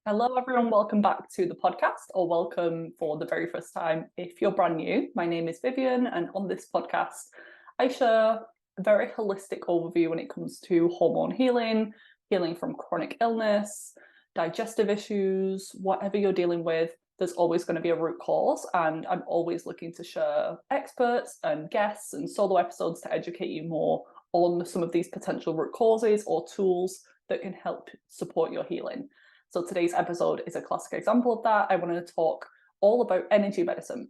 Hello, everyone. Welcome back to the podcast, or welcome for the very first time if you're brand new. My name is Vivian, and on this podcast, I share a very holistic overview when it comes to hormone healing, healing from chronic illness, digestive issues, whatever you're dealing with. There's always going to be a root cause, and I'm always looking to share experts and guests and solo episodes to educate you more on some of these potential root causes or tools that can help support your healing. So today's episode is a classic example of that. I wanted to talk all about energy medicine.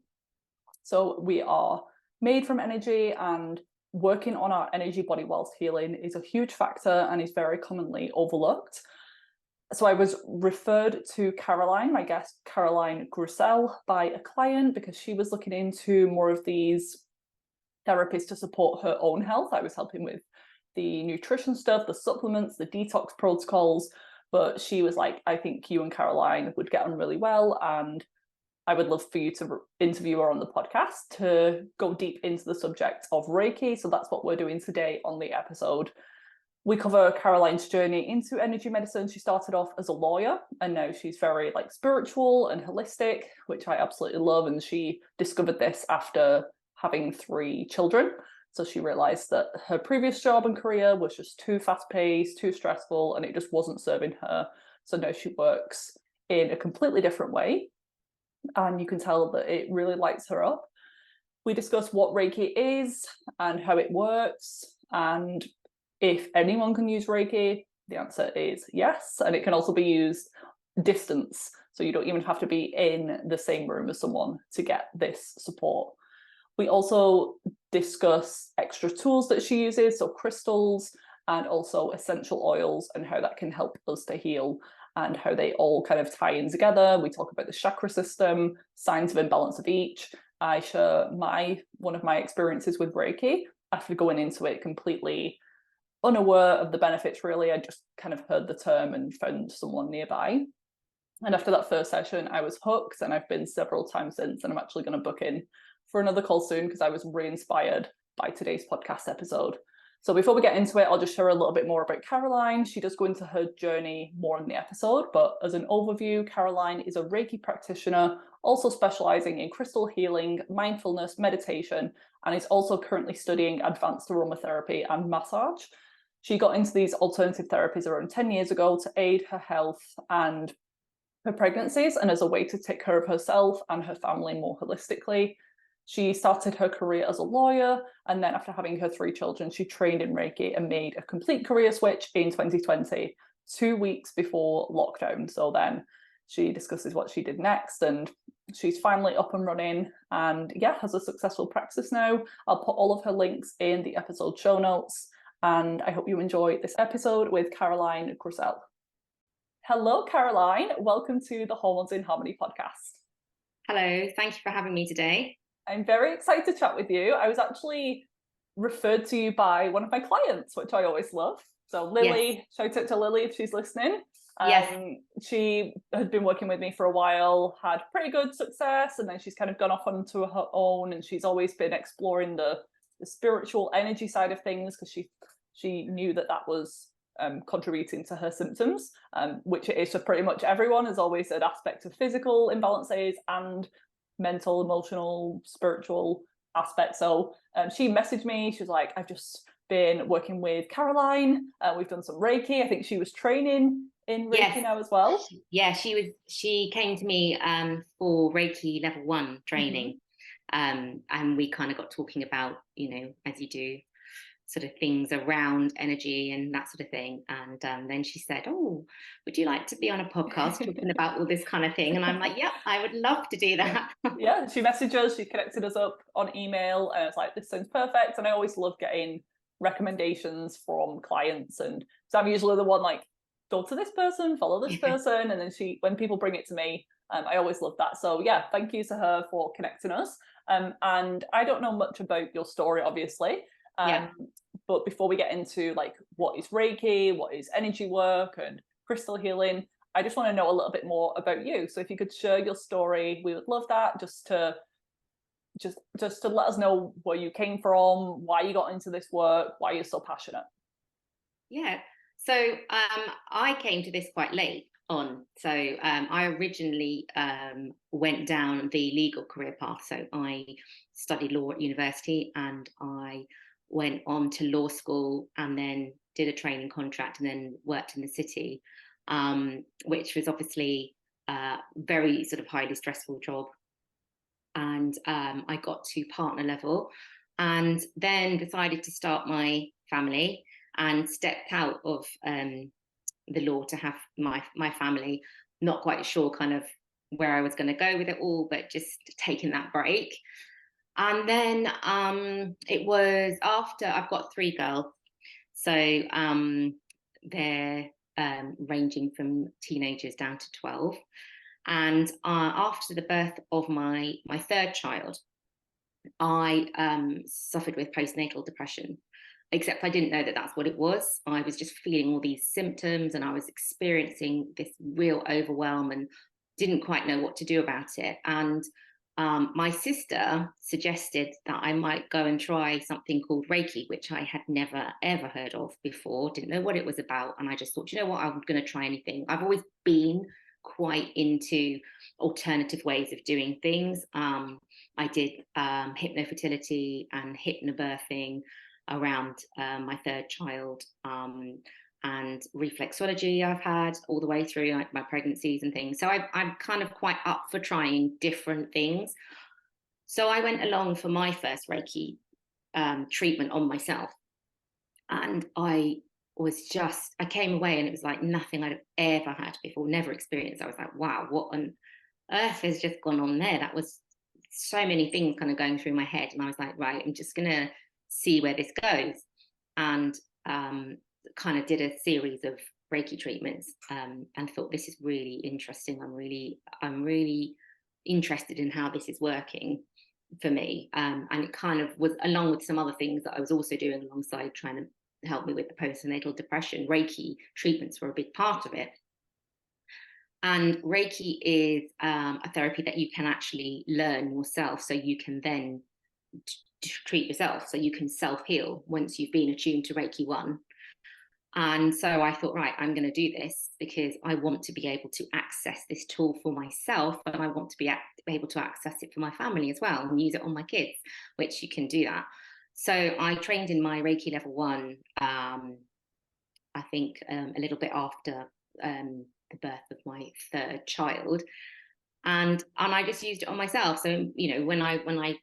So we are made from energy, and working on our energy body whilst healing is a huge factor and is very commonly overlooked. So I was referred to Caroline, my guest Caroline Gruselle, by a client because she was looking into more of these therapies to support her own health. I was helping with the nutrition stuff, the supplements, the detox protocols. But she was like, I think you and Caroline would get on really well, and I would love for you to interview her on the podcast to go deep into the subject of Reiki. So that's what we're doing today on the episode. We cover Caroline's journey into energy medicine. She started off as a lawyer, and now she's very spiritual and holistic, which I absolutely love. And she discovered this after having 3 children. So she realized that her previous job and career was just too fast-paced, too stressful, and it just wasn't serving her. So now she works in a completely different way, and you can tell that it really lights her up. We discuss what Reiki is and how it works, and if anyone can use Reiki. The answer is yes, and it can also be used distance. So you don't even have to be in the same room as someone to get this support. We also discuss extra tools that she uses, so crystals and also essential oils, and how that can help us to heal and how they all kind of tie in together. We talk about the chakra system, signs of imbalance of each. I share one of my experiences with Reiki after going into it completely unaware of the benefits, really. I just kind of heard the term and found someone nearby. And after that first session, I was hooked, and I've been several times since, and I'm actually going to book in for another call soon because I was re-inspired by today's podcast episode. So before we get into it, I'll just share a little bit more about Caroline. She does go into her journey more in the episode, but as an overview, Caroline is a Reiki practitioner, also specialising in crystal healing, mindfulness, meditation, and is also currently studying Advanced Aromatherapy and Massage. She got into these alternative therapies around 10 years ago to aid her health and her pregnancies, and as a way to take care of herself and her family more holistically. She started her career as a lawyer, and then after having her 3 children, she trained in Reiki and made a complete career switch in 2020, 2 weeks before lockdown. So then she discusses what she did next, and she's finally up and running, and has a successful practice now. I'll put all of her links in the episode show notes, and I hope you enjoy this episode with Caroline Gruselle. Hello, Caroline. Welcome to the Hormones in Harmony podcast. Hello, thank you for having me today. I'm very excited to chat with you. I was actually referred to you by one of my clients, which I always love. So Lily, yes. Shout out to Lily if she's listening. Yes. She had been working with me for a while, had pretty good success, and then she's kind of gone off onto her own, and she's always been exploring the spiritual energy side of things because she knew that was contributing to her symptoms, which it is for pretty much everyone. There's always an aspect of physical imbalances and mental, emotional, spiritual aspects. So she messaged me. She was like, I've just been working with Caroline. We've done some Reiki. I think she was training in Reiki now as well. Yeah, she came to me for Reiki level 1 training. And we kind of got talking about, as you do, sort of things around energy and that sort of thing. And then she said, oh, would you like to be on a podcast talking about all this kind of thing? And I'm like, yeah, I would love to do that. Yeah, she messaged us, she connected us up on email, and it's like, this sounds perfect. And I always love getting recommendations from clients, and so I'm usually the one go to this person, follow this person, and then when people bring it to me, I always love that. So yeah, thank you to her for connecting us. And I don't know much about your story, obviously. But before we get into what is Reiki, what is energy work and crystal healing, I just want to know a little bit more about you. So if you could share your story, we would love that, just to let us know where you came from, why you got into this work, why you're so passionate. Yeah. So I came to this quite late. on. So I originally went down the legal career path. So I studied law at university, and I went on to law school, and then did a training contract, and then worked in the city, which was obviously a very sort of highly stressful job. And I got to partner level, and then decided to start my family, and stepped out of the law to have my family. Not quite sure kind of where I was going to go with it all, but just taking that break. And then it was after, I've got 3 girls, so they're ranging from teenagers down to 12. And after the birth of my 3rd child, I suffered with postnatal depression, except I didn't know that that's what it was. I was just feeling all these symptoms, and I was experiencing this real overwhelm and didn't quite know what to do about it. And my sister suggested that I might go and try something called Reiki, which I had never, ever heard of before, didn't know what it was about. And I just thought, you know what, I'm going to try anything. I've always been quite into alternative ways of doing things. I did hypnofertility and hypnobirthing around my 3rd child, and reflexology I've had all the way through like my pregnancies and things. So I'm kind of quite up for trying different things. So I went along for my first Reiki treatment on myself, and I came away, and it was like nothing I'd ever had before, never experienced. I was like, wow, what on earth has just gone on there? That was so many things kind of going through my head, and I was like, right, I'm just gonna see where this goes. And kind of did a series of Reiki treatments, and thought, this is really interesting. I'm really interested in how this is working for me. And it kind of was, along with some other things that I was also doing alongside trying to help me with the postnatal depression, Reiki treatments were a big part of it. And Reiki is a therapy that you can actually learn yourself, so you can then treat yourself, so you can self-heal once you've been attuned to Reiki 1. And so I thought, right, I'm going to do this because I want to be able to access this tool for myself, and I want to be able to access it for my family as well, and use it on my kids, which you can do that. So I trained in my Reiki level 1, I think a little bit after the birth of my 3rd child. And I just used it on myself. So, you know, when I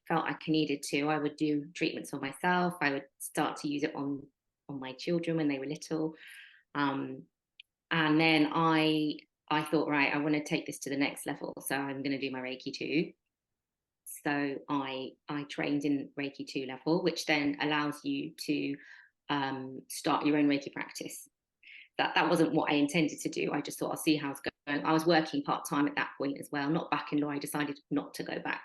felt I needed to, I would do treatments on myself. I would start to use it on my children when they were little. And then I thought, right, I want to take this to the next level. So I'm going to do my Reiki 2. So I trained in Reiki 2 level, which then allows you to start your own Reiki practice. That wasn't what I intended to do. I just thought, I'll see how it's going. I was working part-time at that point as well, not back in law. I decided not to go back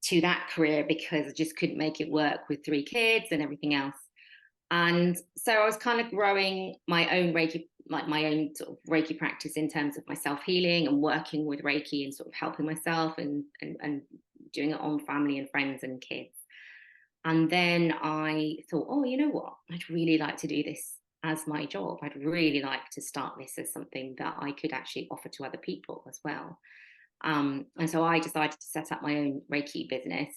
to that career because I just couldn't make it work with 3 kids and everything else. And so I was kind of growing my own Reiki, like my own sort of Reiki practice in terms of my self-healing and working with Reiki and sort of helping myself and doing it on family and friends and kids. And then I thought, oh, you know what? I'd really like to do this as my job. I'd really like to start this as something that I could actually offer to other people as well. And so I decided to set up my own Reiki business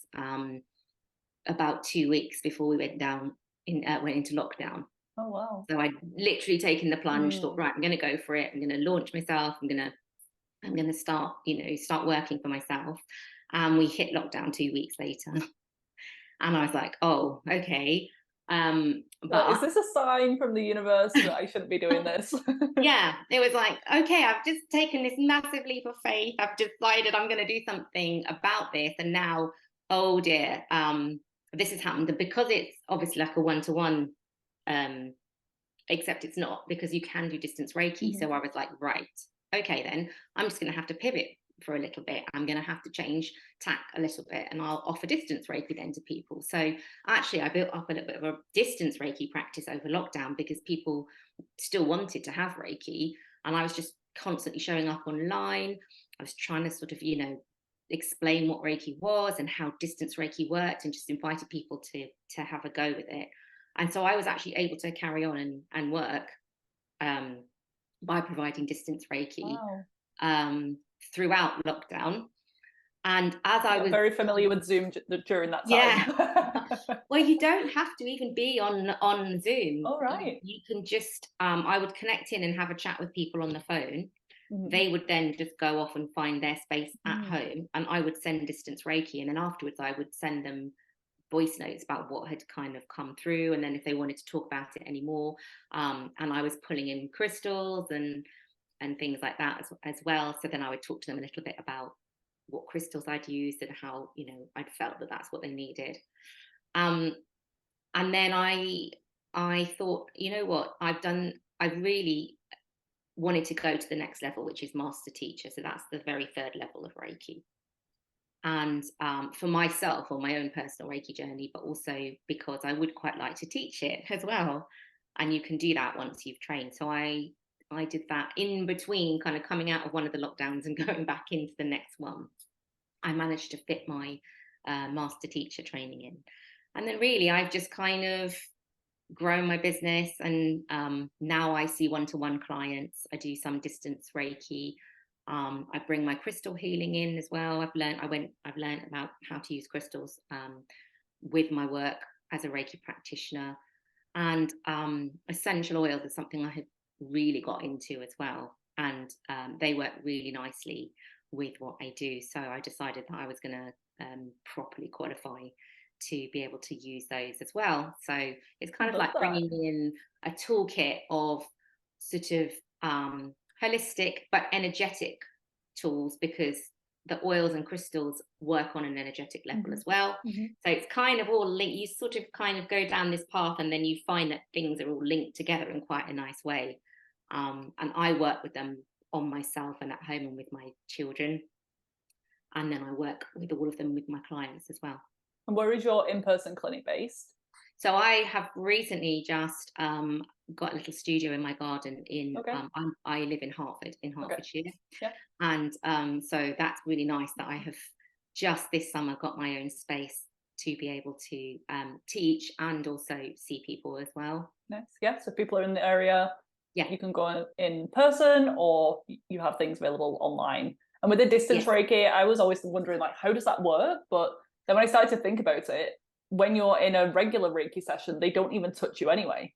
about 2 weeks before we went into lockdown. Oh wow. So I'd literally taken the plunge, thought, right, I'm going to go for it. I'm going to launch myself. I'm going to start working for myself. And we hit lockdown 2 weeks later. And I was like, oh, okay. But is this a sign from the universe that I shouldn't be doing this? Yeah, it was like, okay, I've just taken this massive leap of faith. I've decided I'm going to do something about this. And now, oh dear, this has happened. And because it's obviously like a one-to-one, except it's not, because you can do distance Reiki. So I was like, right, okay, then I'm just going to have to pivot for a little bit. I'm going to have to change tack a little bit, and I'll offer distance Reiki then to people. So actually I built up a little bit of a distance Reiki practice over lockdown because people still wanted to have Reiki, and I was just constantly showing up online. I was trying to sort of, explain what Reiki was and how distance Reiki worked, and just invited people to have a go with it. And so I was actually able to carry on and work by providing distance Reiki Wow. throughout lockdown. And as I was very familiar with Zoom during that time. well, you don't have to even be on Zoom. All right. You can just I would connect in and have a chat with people on the phone. Mhm. They would then just go off and find their space at Mm. home, and I would send distance Reiki, and then afterwards I would send them voice notes about what had kind of come through, and then if they wanted to talk about it anymore, and I was pulling in crystals and things like that as well. So then I would talk to them a little bit about what crystals I'd used and how, you know, I'd felt that that's what they needed. And then I thought, you know what, I really wanted to go to the next level, which is master teacher. So that's the very third level of Reiki. And for myself, on my own personal Reiki journey, but also because I would quite like to teach it as well. And you can do that once you've trained. So I did that in between kind of coming out of one of the lockdowns and going back into the next one. I managed to fit my master teacher training in. And then really, I've just kind of grown my business, and now I see one-to-one clients. I do some distance Reiki. I bring my crystal healing in as well. I've learned about how to use crystals with my work as a Reiki practitioner, and essential oils is something I have really got into as well, and they work really nicely with what I do. So I decided that I was going to properly qualify to be able to use those as well. So it's kind of like bringing in a toolkit of sort of holistic but energetic tools, because the oils and crystals work on an energetic level as well. So it's kind of all linked. You sort of kind of go down this path, and then you find that things are all linked together in quite a nice way. And I work with them on myself and at home and with my children. And then I work with all of them with my clients as well. And where is your in-person clinic based? So I have recently just got a little studio in my garden in, I live in Hertford, in Hertfordshire. Okay. Yeah. And so that's really nice that I have just this summer got my own space to be able to teach and also see people as well. Nice. Yeah. So if people are in the area, yeah, you can go in person, or you have things available online. And with the distance Reiki, I was always wondering, like, how does that work? But then when I started to think about it, when you're in a regular Reiki session, they don't even touch you anyway.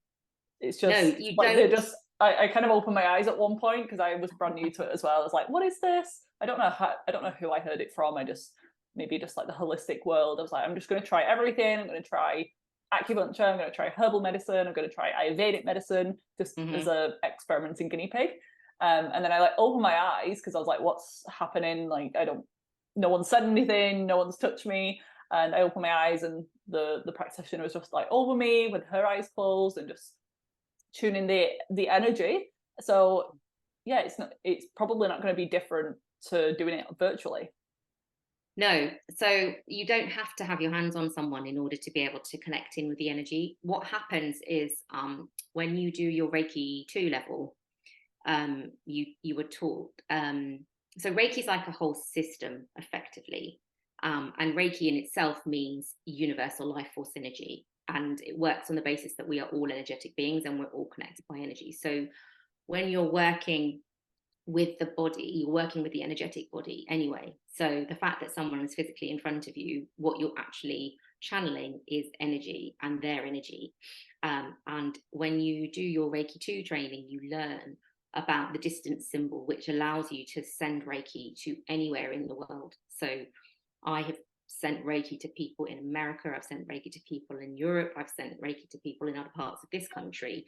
It's just, no, you like, don't. they're just, I kind of opened my eyes at one point because I was brand new to it as well. I was like, what is this? I don't know who I heard it from. Maybe just like the holistic world. I was like, I'm just going to try everything. I'm going to try acupuncture. I'm going to try herbal medicine. I'm going to try Ayurvedic medicine, just as a experimenting guinea pig. And then I like opened my eyes because I was like, what's happening? Like, no one said anything. No one's touched me. And I opened my eyes, and the practitioner was just like over me with her eyes closed and just tuning the energy. So yeah, it's probably not going to be different to doing it virtually. No, so you don't have to have your hands on someone in order to be able to connect in with the energy. What happens is when you do your Reiki 2 level, you were taught. So Reiki is like a whole system, effectively. And Reiki in itself means universal life force energy. And it works on the basis that we are all energetic beings and we're all connected by energy. So when you're working with the body, you're working with the energetic body anyway. So the fact that someone is physically in front of you, what you're actually channeling is energy and their energy. And when you do your Reiki 2 training, you learn about the distance symbol, which allows you to send Reiki to anywhere in the world. So I have sent Reiki to people in America, I've sent Reiki to people in Europe, I've sent Reiki to people in other parts of this country.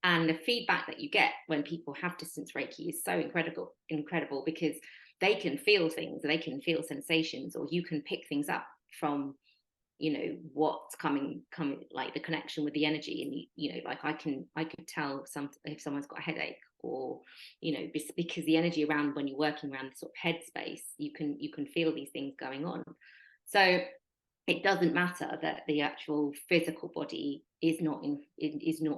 And the feedback that you get when people have distance Reiki is so incredible, because they can feel things, they can feel sensations, or you can pick things up from, you know, what's coming, like the connection with the energy. And you know, like I could tell if someone's got a headache, or, you know, because the energy around when you're working around the sort of headspace, you can feel these things going on. So it doesn't matter that the actual physical body is not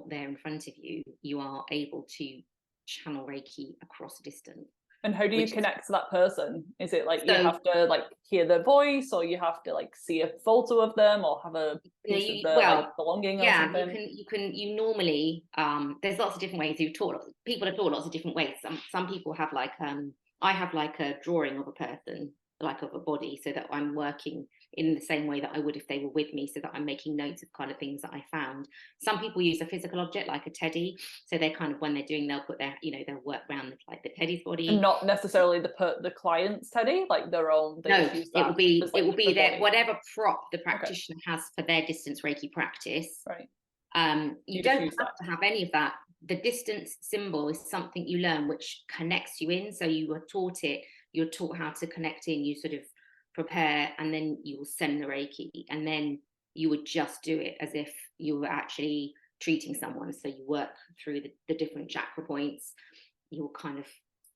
there in front of you. You are able to channel Reiki across distance. And how do you which is connect to that person? Is it like you so, have to like hear their voice, or you have to like see a photo of them, or have a piece of their like well, belonging or yeah, something? you normally, there's lots of different ways. People are taught lots of different ways. Some people have like, I have like a drawing of a person, like of a body, so that I'm working in the same way that I would if they were with me, so that I'm making notes of kind of things that I found. Some people use a physical object like a teddy, so they kind of, when they're doing, they'll put their, they'll work around like the teddy's And body. not necessarily the client's teddy, like their own. They No, just use that as it like will the be their body. whatever prop the Okay, practitioner has for their distance Reiki practice. right. You You just don't use have that. to have any of that. The distance symbol is something you learn which connects you in. So you are taught it, you're taught how to connect in, you sort of prepare, and then you will send the Reiki, and then you would just do it as if you were actually treating someone. So you work through the different chakra points, you'll kind of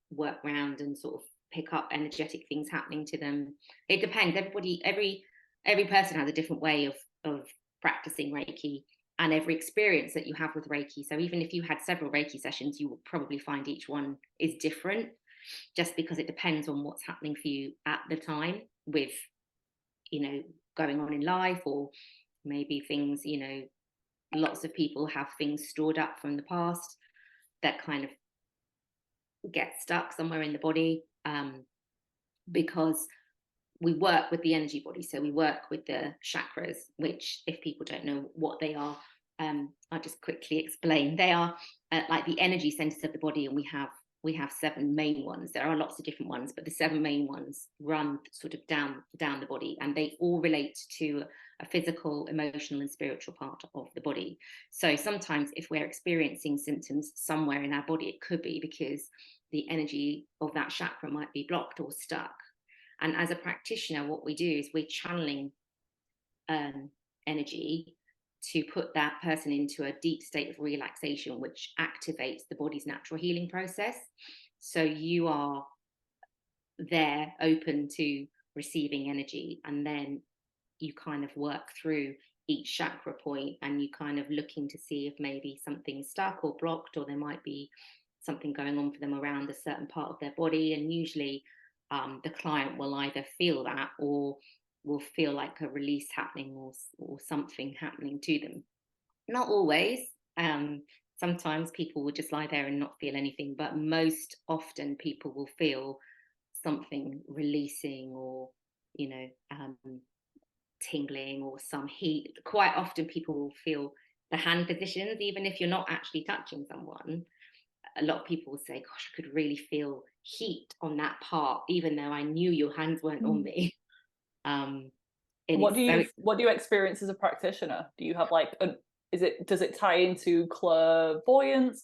work around and sort of pick up energetic things happening to them. It depends. Every person has a different way of practicing Reiki, and every experience that you have with Reiki. So even if you had several Reiki sessions, you will probably find each one is different, just because it depends on what's happening for you at the time with, going on in life, or maybe things, lots of people have things stored up from the past that kind of get stuck somewhere in the body, because we work with the energy body. So we work with the chakras, which, if people don't know what they are, I'll just quickly explain. They are like the energy centers of the body, and we have seven main ones. There are lots of different ones, but the seven main ones run sort of down the body, and they all relate to a physical, emotional, and spiritual part of the body. So sometimes if we're experiencing symptoms somewhere in our body, it could be because the energy of that chakra might be blocked or stuck. And as a practitioner, what we do is we're channeling energy to put that person into a deep state of relaxation, which activates the body's natural healing process. So you are there open to receiving energy, and then you kind of work through each chakra point, and you kind of looking to see if maybe something's stuck or blocked, or there might be something going on for them around a certain part of their body. And usually the client will either feel that, or will feel like a release happening, or something happening to them. Not always. Sometimes people will just lie there and not feel anything, but most often people will feel something releasing, or tingling, or some heat. Quite often people will feel the hand positions, even if you're not actually touching someone. A lot of people will say, gosh, I could really feel heat on that part, even though I knew your hands weren't on me. And What it's do you very, what do you experience as a practitioner? Do you have like does it tie into clairvoyance,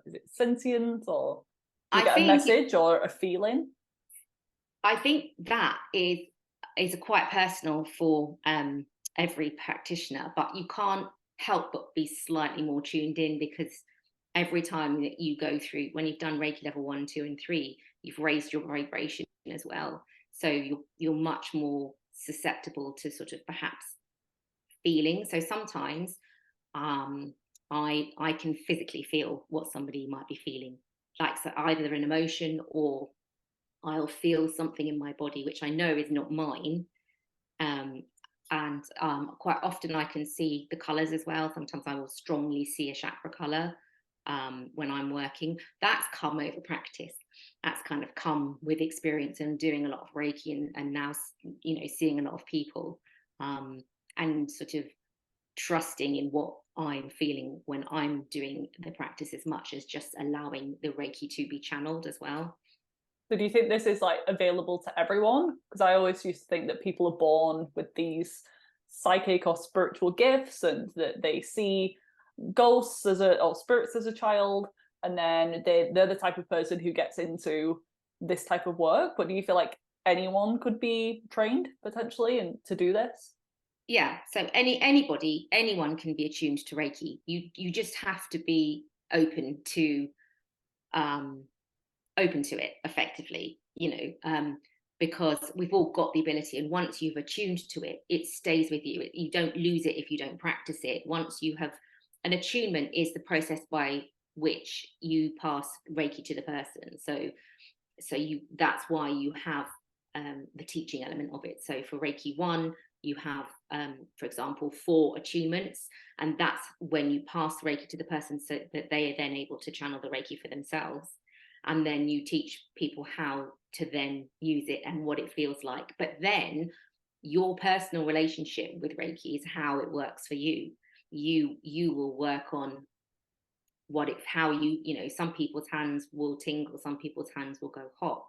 is it sentient, or do you I get a think message or a feeling? I think that is quite personal for every practitioner, but you can't help but be slightly more tuned in, because every time that you go through, when you've done Reiki level 1, 2, and 3, you've raised your vibration as well. So you're much more susceptible to sort of perhaps feeling. So sometimes I can physically feel what somebody might be feeling, like, so either an emotion, or I'll feel something in my body which I know is not mine. Um, and quite often I can see the colours as well. Sometimes I will strongly see a chakra colour when I'm working. That's come over practice. That's kind of come with experience and doing a lot of Reiki, and now seeing a lot of people, and sort of trusting in what I'm feeling when I'm doing the practice, as much as just allowing the Reiki to be channeled as well. So do you think this is like available to everyone? Because I always used to think that people are born with these psychic or spiritual gifts, and that they see ghosts or spirits as a child, and then they're the type of person who gets into this type of work. But do you feel like anyone could be trained potentially and to do this? Yeah, so anyone can be attuned to Reiki. You just have to be um open to it effectively, because we've all got the ability, and once you've attuned to it, it stays with you. You don't lose it if you don't practice it. Once you have an attunement, is the process by which you pass Reiki to the person. So that's why you have the teaching element of it. So for Reiki 1, you have, for example, 4 attunements, and that's when you pass Reiki to the person so that they are then able to channel the Reiki for themselves. And then you teach people how to then use it and what it feels like. But then your personal relationship with Reiki is how it works for you. You will work on how you know, some people's hands will tingle, some people's hands will go hot.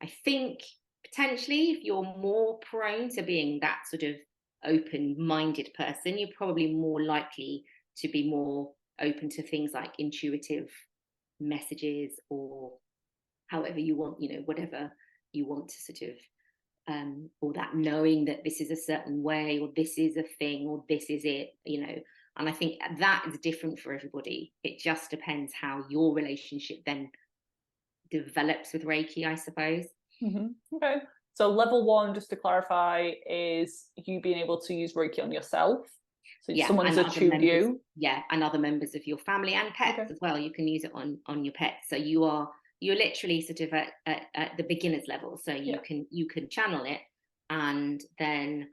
I think potentially if you're more prone to being that sort of open-minded person, you're probably more likely to be more open to things like intuitive messages, or however you want, you know, whatever you want to sort of or that knowing that this is a certain way, or this is a thing, or this is it, you know. And I think that is different for everybody. It just depends how your relationship then develops with Reiki, I suppose. Okay. So level 1, just to clarify, is you being able to use Reiki on yourself. So someone's attuned you. Yeah, and other members of your family and pets as well. You can use it on your pets. So you're literally sort of at the beginner's level. So you can channel it, and then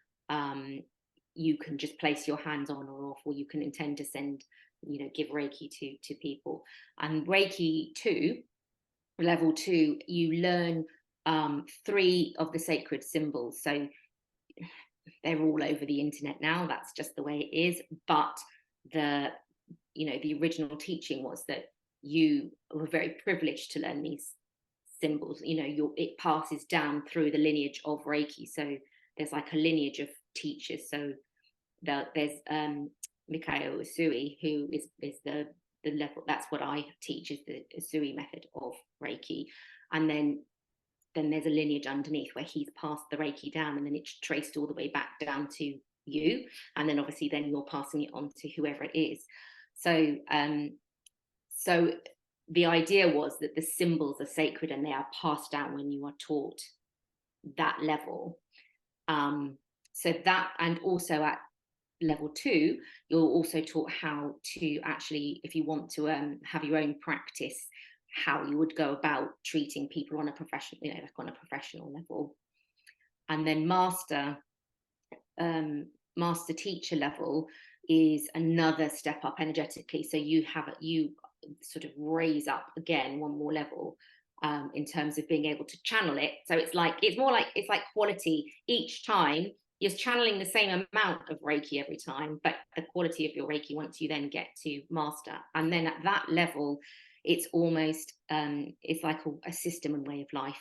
you can just place your hands on or off, or you can intend to send, you know, give Reiki to people. And Reiki 2, level 2, you learn 3 of the sacred symbols. So they're all over the internet now. That's just the way it is. But the original teaching was that you were very privileged to learn these symbols. You know, it passes down through the lineage of Reiki. So there's like a lineage of teachers. So there's Mikao Usui, who is the level, that's what I teach, is the Usui method of Reiki. And then there's a lineage underneath where he's passed the Reiki down, and then it's traced all the way back down to you. And then obviously then you're passing it on to whoever it is. So the idea was that the symbols are sacred and they are passed down when you are taught that level. So that, and also at level 2, you're also taught how to actually, if you want to have your own practice, how you would go about treating people on a professional, you know, like on a professional level. And then master teacher level is another step up energetically. So you sort of raise up again one more level in terms of being able to channel it. So it's like quality. Each time you're channeling the same amount of Reiki every time, but the quality of your Reiki once you then get to master. And then at that level, it's almost it's like a system and way of life.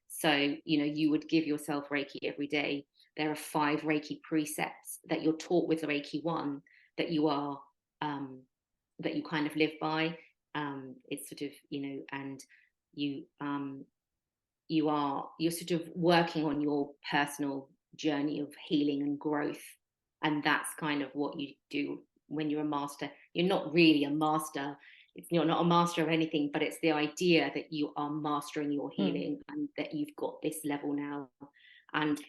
So, you know, you would give yourself Reiki every day. There are 5 Reiki precepts that you're taught with the Reiki 1 that you are that you kind of live by. It's sort of, you know, and you're sort of working on your personal journey of healing and growth. And that's kind of what you do when you're a master. You're not really a master. You're not a master of anything, but it's the idea that you are mastering your healing and that you've got this level now. And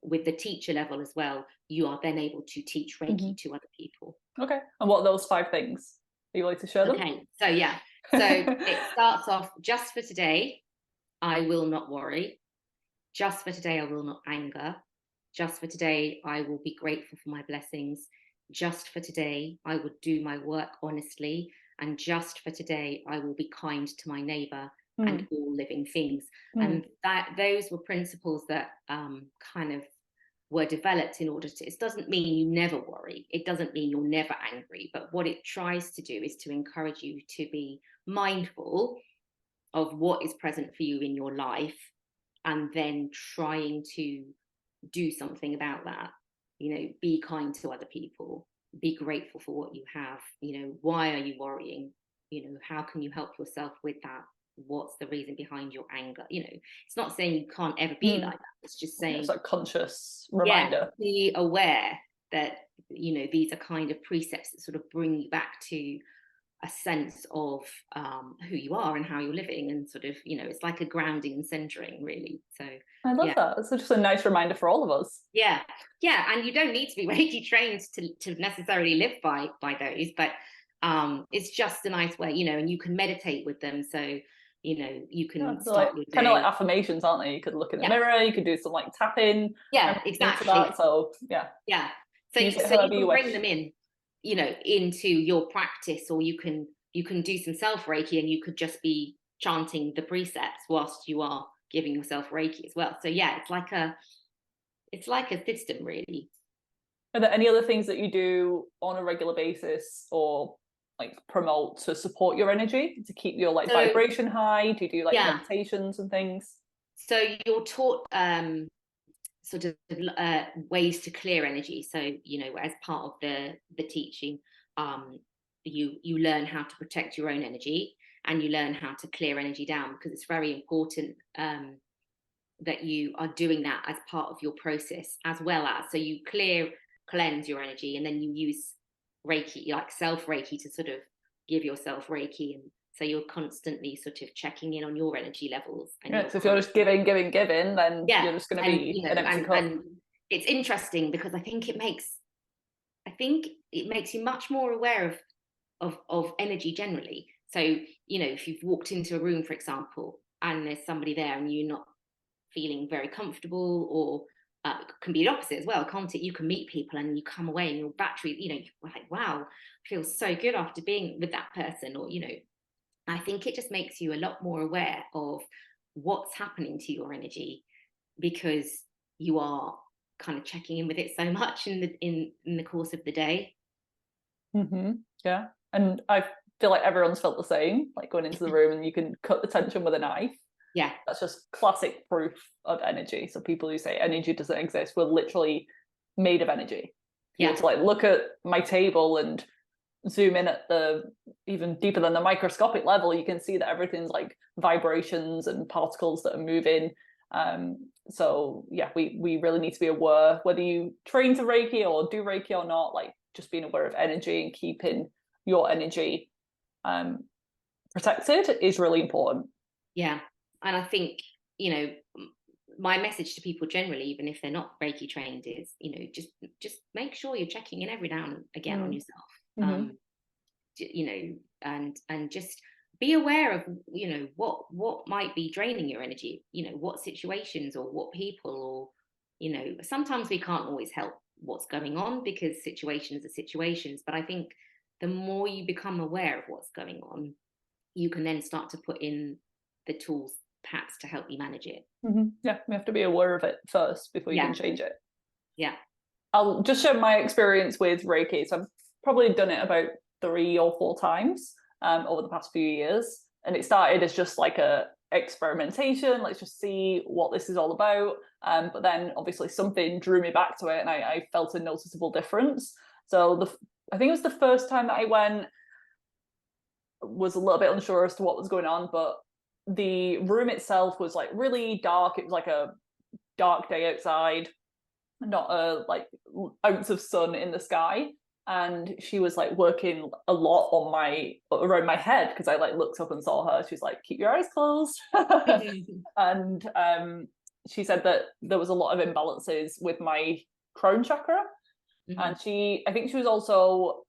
with the teacher level as well, you are then able to teach Reiki to other people. Okay. And what are those 5 things? Are you like to share them? Okay. So yeah. So it starts off, just for today, I will not worry. Just for today, I will not anger. Just for today, I will be grateful for my blessings. Just for today, I would do my work honestly. And just for today, I will be kind to my neighbour and all living things. And those were principles that kind of were developed in order to, it doesn't mean you never worry. It doesn't mean you're never angry. But what it tries to do is to encourage you to be mindful of what is present for you in your life, and then trying to do something about that. You know, be kind to other people, be grateful for what you have. You know, why are you worrying? You know, how can you help yourself with that? What's the reason behind your anger? You know, it's not saying you can't ever be like that. It's just saying, it's like conscious reminder. Be aware that, you know, these are kind of precepts that sort of bring you back to a sense of who you are and how you're living, and sort of, you know, it's like a grounding and centering, really. So I love that. It's just a nice reminder for all of us. Yeah, and you don't need to be Reiki trained to necessarily live by those, but it's just a nice way, you know, and you can meditate with them. So, you know, you Yeah, can so like start your kind of like day. affirmations, aren't they? You could look in the Yeah, mirror, you could do some like tapping and yeah, into exactly. that. So yeah, Yeah. So use it so you however you can bring wish. them in, you know, into your practice, or you can do some self Reiki, and you could just be chanting the precepts whilst you are giving yourself Reiki as well. So yeah, it's like a system really. Are there any other things that you do on a regular basis or like promote to support your energy, to keep your like So vibration high? Do you do like yeah, meditations and things? so you're taught sort of ways to clear energy. So you know, as part of the teaching, um, you learn how to protect your own energy, and you learn how to clear energy down, because it's very important that you are doing that as part of your process, as well as, so you cleanse your energy, and then you use Reiki, like self Reiki, to sort of give yourself Reiki. And so you're constantly sort of checking in on your energy levels, and Yeah, you're so if you're kind of, just giving, then yeah. you're just going to And be you know, an empty cup. and it's interesting because I think it makes you much more aware of energy generally. So you know, if you've walked into a room, for example, and there's somebody there and you're not feeling very comfortable, or can be the opposite as well, can't it? You can meet people and you come away and your battery, you know, you're like, wow, feels so good after being with that person. Or you know, I think it just makes you a lot more aware of what's happening to your energy, because you are kind of checking in with it so much in the course of the day. Yeah, and I feel like everyone's felt the same, like going into the room and you can cut the tension with a knife. Yeah, That's just classic proof of energy. So people who say energy doesn't exist, we're literally made of energy. If you were yeah, to like look at my table and zoom in at the even deeper than the microscopic level, you can see that everything's like vibrations and particles that are moving. So yeah, we really need to be aware, whether you train to Reiki or do Reiki or not, like just being aware of energy and keeping your energy protected is really important. yeah. And I think, you know, my message to people generally, even if they're not Reiki trained, is, you know, just make sure you're checking in every now and again on yourself. Mm-hmm. You know, and just be aware of, you know, what might be draining your energy, you know, what situations or what people, or you know, sometimes we can't always help what's going on because situations are situations, but I think the more you become aware of what's going on, you can then start to put in the tools perhaps to help you manage it. Yeah, we have to be aware of it first before you Yeah, can change it. yeah, I'll just share my experience with Reiki. So I've probably done it about 3 or 4 times over the past few years. And it started as just like a experimentation. Let's just see what this is all about. But then obviously something drew me back to it and I felt a noticeable difference. So I think it was the first time that I went, was a little bit unsure as to what was going on, but the room itself was like really dark. It was like a dark day outside, not a like ounce of sun in the sky. And she was like working a lot on my around my head because I like looked up and saw her. She's like, keep your eyes closed. And she said that there was a lot of imbalances with my crown chakra. And I think she was also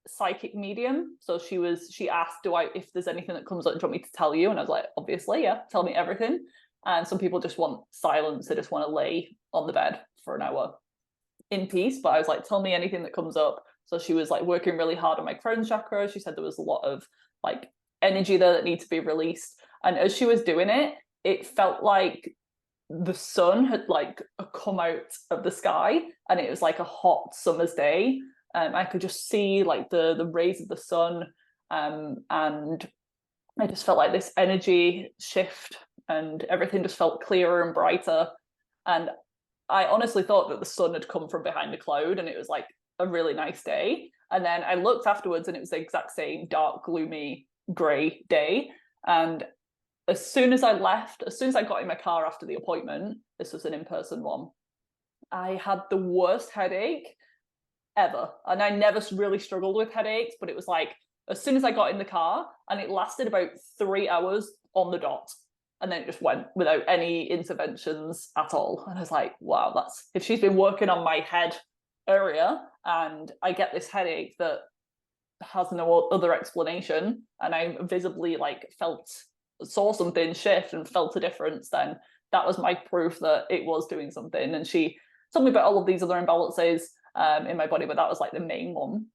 psychic medium. So she asked, if there's anything that comes up, do you want me to tell you? And I was like, obviously, yeah, tell me everything. And some people just want silence. They just want to lay on the bed for an hour in peace. But I was like, tell me anything that comes up. So she was like working really hard on my crown chakra. She said there was a lot of like energy there that needed to be released. And as she was doing it, it felt like the sun had like come out of the sky and it was like a hot summer's day. I could just see like the rays of the sun, and I just felt like this energy shift and everything just felt clearer and brighter. And I honestly thought that the sun had come from behind a cloud and it was like a really nice day. And then I looked afterwards and it was the exact same dark, gloomy, grey day. And as soon as I got in my car after the appointment, this was an in-person one, I had the worst headache ever. And I never really struggled with headaches, but it was like, as soon as I got in the car, and it lasted about 3 hours on the dot. And then it just went without any interventions at all. And I was like, wow, if she's been working on my head area and I get this headache that has no other explanation, and I visibly like felt saw something shift and felt a difference, then that was my proof that it was doing something. And she told me about all of these other imbalances in my body, but that was like the main one.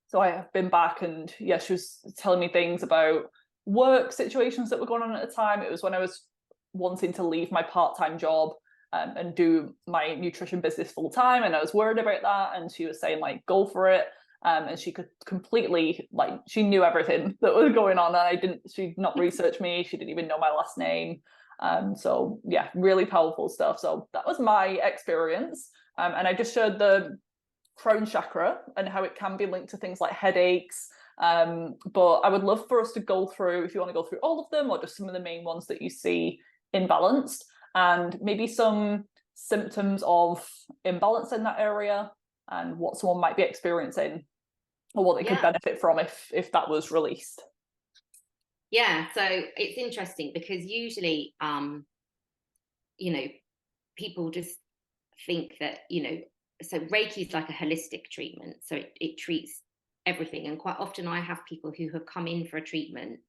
So I have been back, and yeah, she was telling me things about work situations that were going on at the time. It was when I was wanting to leave my part-time job and do my nutrition business full time, and I was worried about that. And she was saying, like, go for it. And she could completely, like, she knew everything that was going on, and she'd not researched me, she didn't even know my last name. So yeah, really powerful stuff. So that was my experience. And I just showed the Crohn's chakra and how it can be linked to things like headaches. But I would love for us to go through, if you want to go through all of them, or just some of the main ones that you see imbalanced, and maybe some symptoms of imbalance in that area, and what someone might be experiencing, or what they could benefit from if that was released. Yeah, so it's interesting because usually, people just think that, so Reiki is like a holistic treatment. So it treats everything. And quite often I have people who have come in for a treatment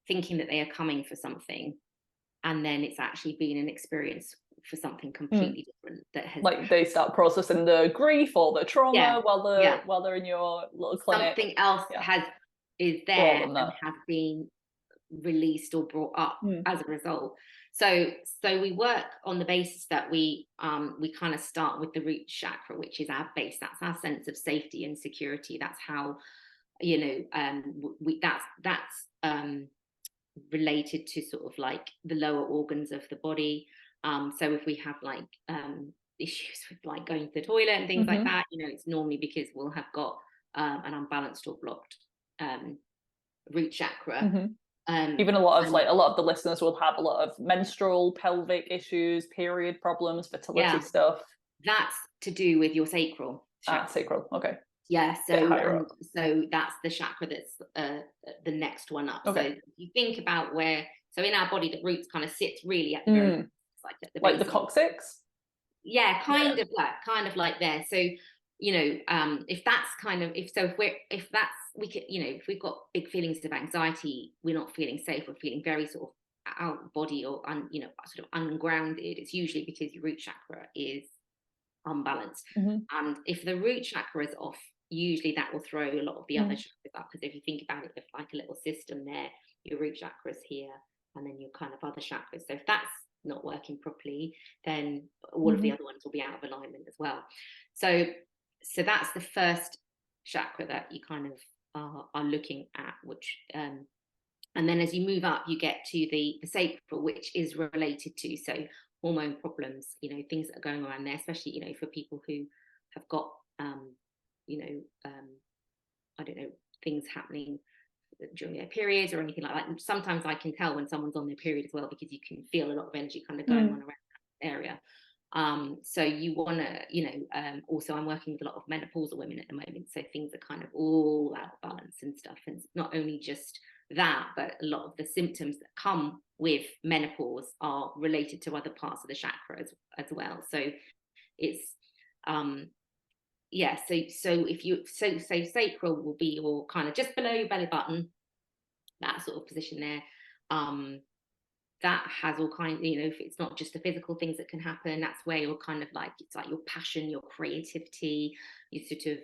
thinking that they are coming for something, and then it's actually been an experience for something completely different that has, like, they start processing the grief or the trauma while they're in your little clinic. Something else is there and has been released or brought up as a result. So we work on the basis that we kind of start with the root chakra, which is our base. That's our sense of safety and security. That's how, that's related to sort of like the lower organs of the body. So if we have like issues with like going to the toilet and things like that, it's normally because we'll have got an unbalanced or blocked root chakra. Even a lot of the listeners will have a lot of menstrual, pelvic issues, period problems, fertility stuff. That's to do with your sacral chakra. Sacral, okay. Yeah, so that's the chakra that's the next one up. Okay. So you think about so in our body, the roots kind of sits really at the very, like at the base, like the coccyx. Yeah, kind of like there. So if that's kind of if we've got big feelings of anxiety, we're not feeling safe, we're feeling very sort of out of body or sort of ungrounded, it's usually because your root chakra is unbalanced. And if the root chakra is off, usually that will throw a lot of the other chakras up, because if you think about it, there's like a little system there, your root chakra is here, and then your kind of other chakras. So if that's not working properly, then all of the other ones will be out of alignment as well. So that's the first chakra that you kind of are looking at, which and then as you move up, you get to the sacral, which is related to hormone problems, things that are going around there, especially for people who have got I don't know, things happening during their periods or anything like that. And sometimes I can tell when someone's on their period as well, because you can feel a lot of energy kind of going on around that area. So you want to, also I'm working with a lot of menopausal women at the moment, so things are kind of all out of balance and stuff. And it's not only just that, but a lot of the symptoms that come with menopause are related to other parts of the chakra as well. So it's so if you sacral will be your kind of just below your belly button, that sort of position there. That has all kinds, if it's not just the physical things that can happen, that's where you're kind of like, it's like your passion, your creativity, your sort of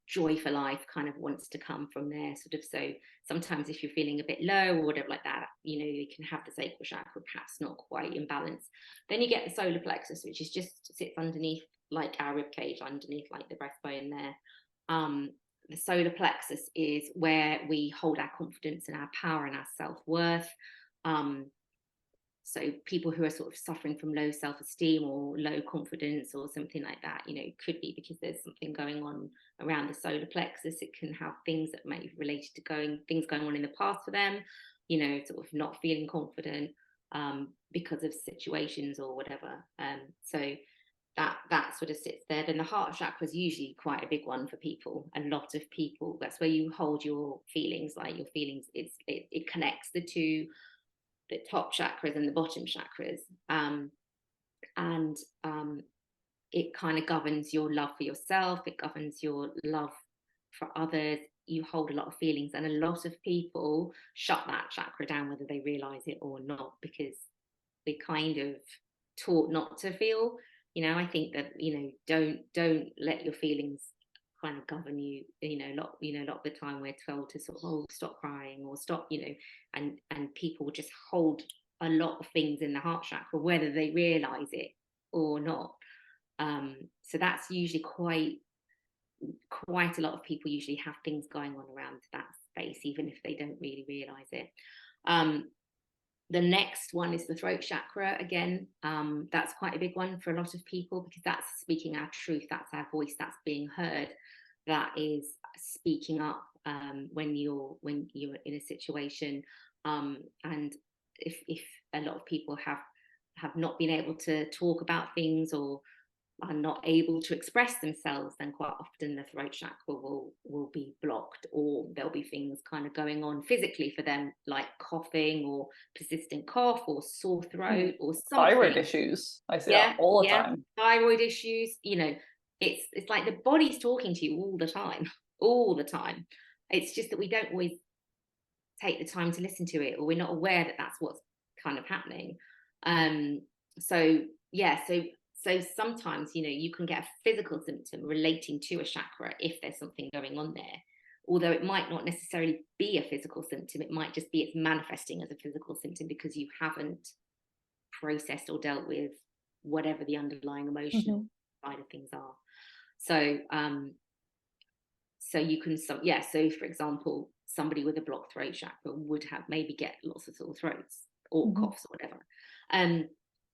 joy for life kind of wants to come from there, sort of. So sometimes if you're feeling a bit low or whatever like that, you can have the sacral chakra perhaps not quite in balance. Then you get the solar plexus, which is just sits underneath like our rib cage, underneath like the breastbone there. The solar plexus is where we hold our confidence and our power and our self-worth. So people who are sort of suffering from low self-esteem or low confidence or something like that, could be because there's something going on around the solar plexus. It can have things that may be related to things going on in the past for them, sort of not feeling confident because of situations or whatever. So that sort of sits there. Then the heart chakra is usually quite a big one for people. A lot of people, that's where you hold your feelings, like your feelings. It connects the two, the top chakras and the bottom chakras, and it kind of governs your love for yourself. It governs your love for others. you hold a lot of feelings, and a lot of people shut that chakra down whether they realize it or not, because we're kind of taught not to feel. I think that, don't let your feelings kind of govern you. A lot of the time we're told to sort of, oh, stop crying or stop, and people just hold a lot of things in the heart chakra whether they realize it or not. So that's usually quite a lot of people usually have things going on around that space, even if they don't really realize it. The next one is the throat chakra. Again, that's quite a big one for a lot of people, because that's speaking our truth, that's our voice, that's being heard, that is speaking up when you're in a situation. And if a lot of people have not been able to talk about things, or are not able to express themselves, then quite often the throat chakra will be blocked, or there'll be things kind of going on physically for them, like coughing or persistent cough or sore throat or something. Thyroid issues, I see that all the time. Thyroid issues, it's like the body's talking to you all the time. It's just that we don't always take the time to listen to it, or we're not aware that that's what's kind of happening. So sometimes, you can get a physical symptom relating to a chakra if there's something going on there, although it might not necessarily be a physical symptom. It might just be it's manifesting as a physical symptom because you haven't processed or dealt with whatever the underlying emotional side of things are. So you can, so for example, somebody with a blocked throat chakra would maybe get lots of sore throats or coughs or whatever.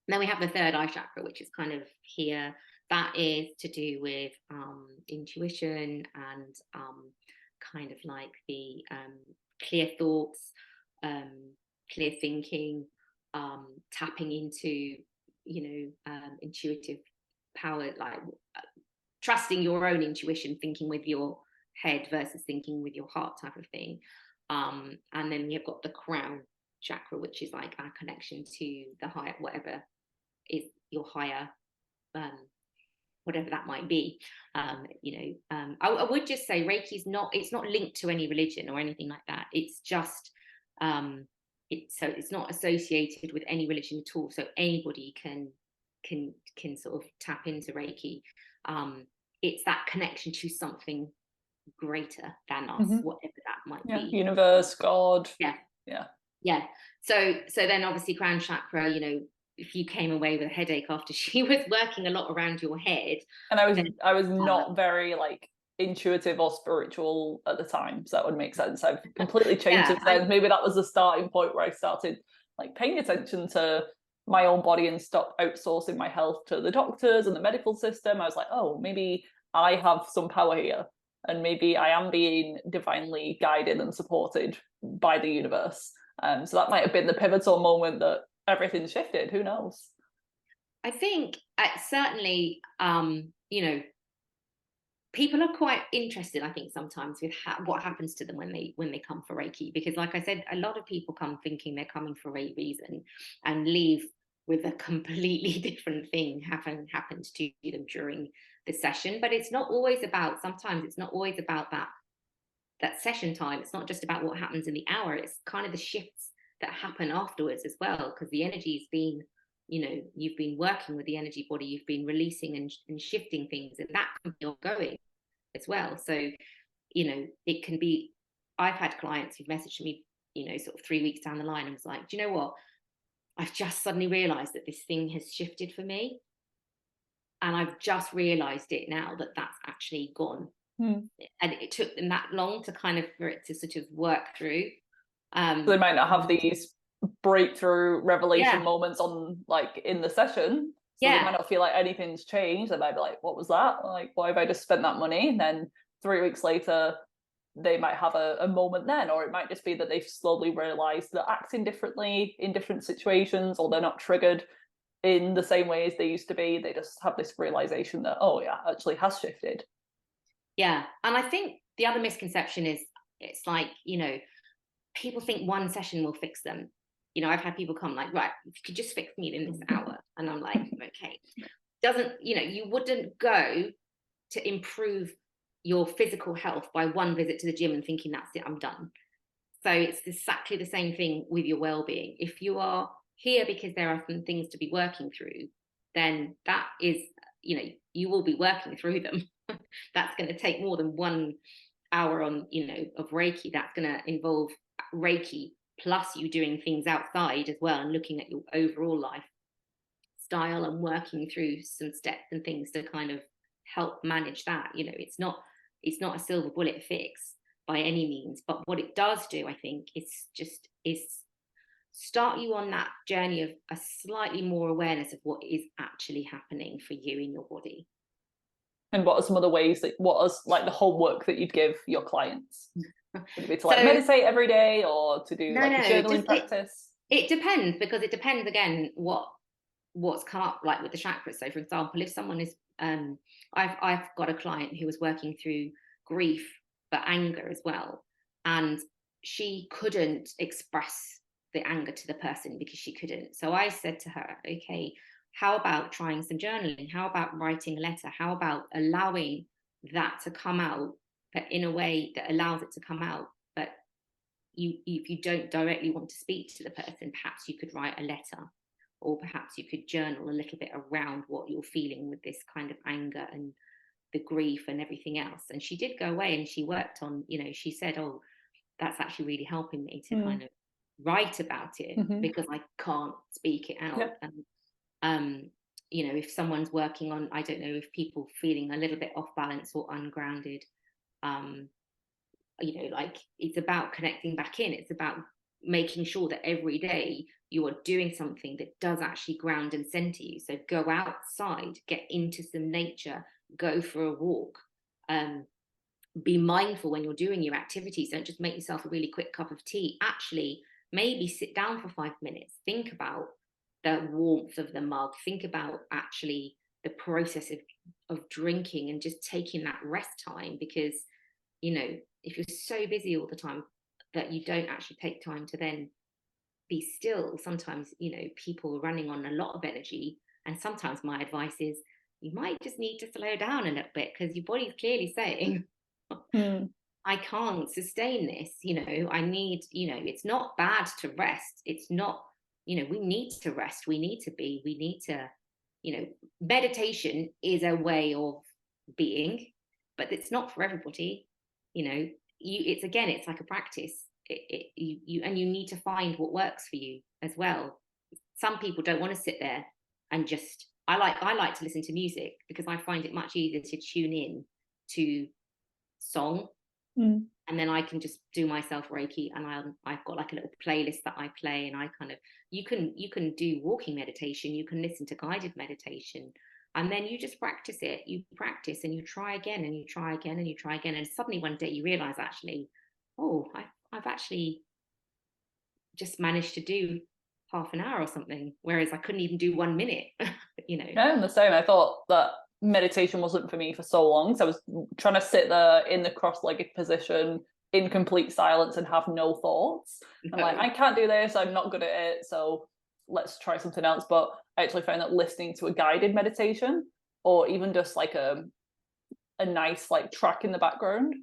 Then we have the third eye chakra, which is kind of here. That is to do with intuition and kind of like the clear thoughts, clear thinking, tapping into, intuitive power, like trusting your own intuition, thinking with your head versus thinking with your heart type of thing. And then we have got the crown chakra, which is like our connection to the higher, whatever is your higher, whatever that might be. I would just say Reiki it's not linked to any religion or anything like that. It's just it's not associated with any religion at all, so anybody can sort of tap into Reiki. It's that connection to something greater than us, whatever that might be. Universe, God. Yeah. So then obviously crown chakra, if you came away with a headache after she was working a lot around your head. And I was not very like intuitive or spiritual at the time, so that would make sense. I've completely changed since then. Maybe that was the starting point where I started like paying attention to my own body and stopped outsourcing my health to the doctors and the medical system. I was like, oh, maybe I have some power here, and maybe I am being divinely guided and supported by the universe. So that might have been the pivotal moment that everything shifted. Who knows? I think certainly, people are quite interested, I think, sometimes with what happens to them when they come for Reiki, because like I said, a lot of people come thinking they're coming for a reason and leave with a completely different thing happened to them during the session. But it's not always about, sometimes it's not always about that session time. It's not just about what happens in the hour. It's kind of the shifts that happen afterwards as well, because the energy's been, you've been working with the energy body, you've been releasing and shifting things, and that can be ongoing as well. So, it can be, I've had clients who've messaged me, sort of 3 weeks down the line and was like, do you know what? I've just suddenly realized that this thing has shifted for me. And I've just realized it now that that's actually gone. And it took them that long to kind of, for it to sort of work through. So they might not have these breakthrough revelation moments on like in the session. So they might not feel like anything's changed. They might be like, what was that? Like, why have I just spent that money? And then 3 weeks later, they might have a moment then, or it might just be that they've slowly realized they're acting differently in different situations, or they're not triggered in the same way as they used to be. They just have this realization that, oh yeah, actually has shifted. Yeah. And I think the other misconception is it's like, people think one session will fix them. I've had people come like, right, if you could just fix me in this hour. And I'm like, okay. You wouldn't go to improve your physical health by one visit to the gym and thinking that's it, I'm done. So it's exactly the same thing with your well-being. If you are here because there are some things to be working through, then that is, you know, you will be working through them. That's going to take more than 1 hour on, you know, of Reiki. That's going to involve Reiki plus you doing things outside as well and looking at your overall lifestyle and working through some steps and things to kind of help manage that. You know, it's not a silver bullet fix by any means, but what it does do, I think, is start you on that journey of a slightly more awareness of what is actually happening for you in your body. And what are some other ways what is like the homework that you'd give your clients? Would it be to like meditate every day, or to do a journaling practice? It depends, because it depends again what's come up like with the chakras. So for example, if someone is I've got a client who was working through grief but anger as well, and she couldn't express the anger to the person because she couldn't. So I said to her, okay, how about trying some journaling? How about writing a letter? How about allowing that to come out, but in a way that allows it to come out? But if you don't directly want to speak to the person, perhaps you could write a letter, or perhaps you could journal a little bit around what you're feeling with this kind of anger and the grief and everything else. And she did go away and she worked on, you know, she said, oh, that's actually really helping me to kind of write about it, because I can't speak it out. Yep. And you know, if someone's working on, I don't know, if people feeling a little bit off balance or ungrounded, you know, like it's about connecting back in. It's about making sure that every day you are doing something that does actually ground and center you. So go outside, get into some nature, go for a walk, be mindful when you're doing your activities. Don't just make yourself a really quick cup of tea. Actually, maybe sit down for 5 minutes, think about the warmth of the mug, think about actually the process of drinking and just taking that rest time. Because, you know, if you're so busy all the time that you don't actually take time to then be still, sometimes, you know, people are running on a lot of energy. And sometimes my advice is you might just need to slow down a little bit, because your body's clearly saying, I can't sustain this, you know, I need, you know, it's not bad to rest. It's not, you know, we need to rest. We need to, you know, meditation is a way of being, but it's not for everybody. You know, it's like a practice. You need to find what works for you as well. Some people don't want to sit there and just, I like to listen to music, because I find it much easier to tune in to song, and then I can just do myself Reiki, and I've got like a little playlist that I play, and I kind of, you can do walking meditation, you can listen to guided meditation, and then you just practice it. You practice and you try again and you try again and you try again, and suddenly one day you realize, actually, oh, I've actually just managed to do half an hour or something, whereas I couldn't even do 1 minute. You know. Yeah, I'm the same. I thought that meditation wasn't for me for so long, so I was trying to sit there in the cross-legged position in complete silence and have no thoughts. I'm like, I can't do this, I'm not good at it, so let's try something else. But I actually found that listening to a guided meditation, or even just like a nice like track in the background,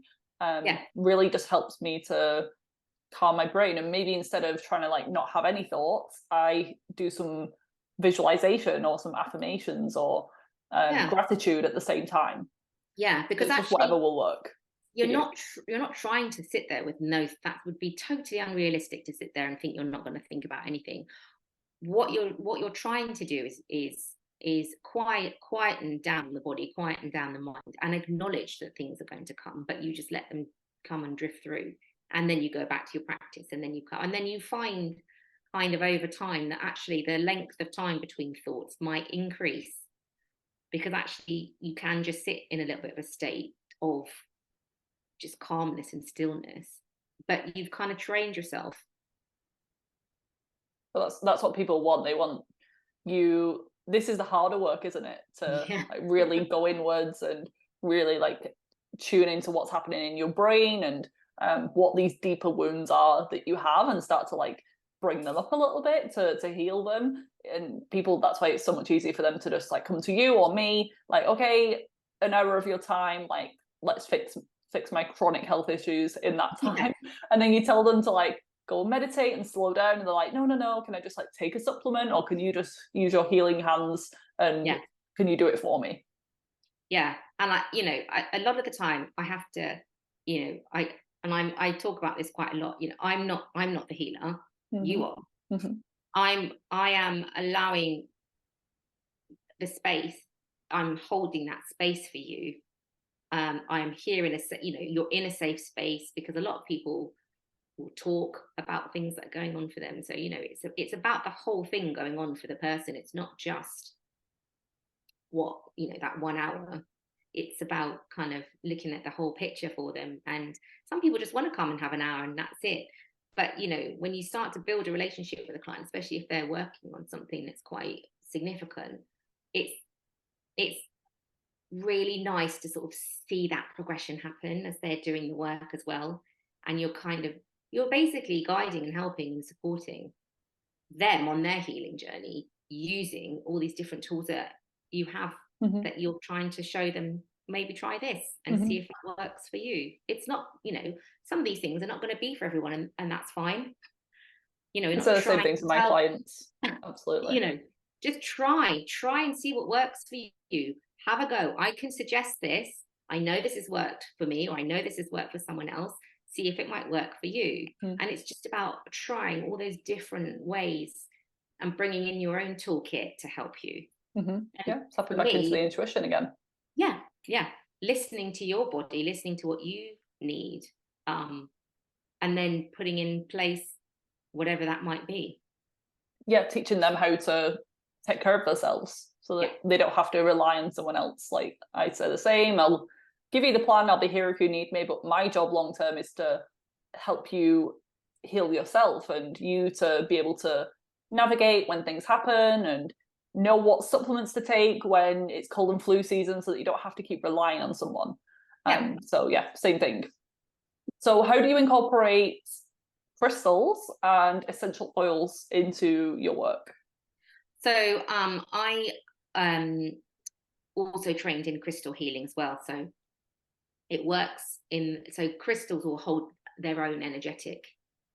really just helps me to calm my brain. And maybe instead of trying to like not have any thoughts, I do some visualization or some affirmations or gratitude at the same time. Yeah, because it's actually whatever will work. You're not trying to sit there with no, that would be totally unrealistic to sit there and think you're not going to think about anything. What you're trying to do is quieten down the body, quieten down the mind, and acknowledge that things are going to come, but you just let them come and drift through, and then you go back to your practice, and then you find kind of over time that actually the length of time between thoughts might increase, because actually you can just sit in a little bit of a state of just calmness and stillness, but you've kind of trained yourself. But that's what people want. They want you, this is the harder work, isn't it, to like really go inwards and really like tune into what's happening in your brain and what these deeper wounds are that you have, and start to like bring them up a little bit to heal them. And people, that's why it's so much easier for them to just like come to you or me, like, okay, an hour of your time, like let's fix my chronic health issues in that time. Yeah. And then you tell them to like go meditate and slow down, and they're like, no, can I just like take a supplement, or can you just use your healing hands and can you do it for me? Yeah. And a lot of the time I have to, I talk about this quite a lot. I'm not the healer. You are. I am allowing the space. I'm holding that space for you. I'm here you're in a safe space, because a lot of people will talk about things that are going on for them. So, it's about the whole thing going on for the person. It's not just that 1 hour. It's about kind of looking at the whole picture for them. And some people just want to come and have an hour and that's it. But, when you start to build a relationship with a client, especially if they're working on something that's quite significant, it's really nice to sort of see that progression happen as they're doing the work as well. And you're basically guiding and helping and supporting them on their healing journey, using all these different tools that you have, that you're trying to show them. Maybe try this and see if it works for you. It's not, some of these things are not going to be for everyone, and that's fine. It's the same thing to my clients. Absolutely. Just try and see what works for you. Have a go. I can suggest this. I know this has worked for me, or I know this has worked for someone else. See if it might work for you. And it's just about trying all those different ways and bringing in your own toolkit to help you. Tapping back into the intuition again. Yeah. Listening to your body, listening to what you need, and then putting in place whatever that might be. Yeah, teaching them how to take care of themselves so that they don't have to rely on someone else. Like I say the same, I'll give you the plan, I'll be here if you need me, but my job long term is to help you heal yourself, and you to be able to navigate when things happen and know what supplements to take when it's cold and flu season, so that you don't have to keep relying on someone. So same thing. So how do you incorporate crystals and essential oils into your work? So I also trained in crystal healing as well. So it works so crystals will hold their own energetic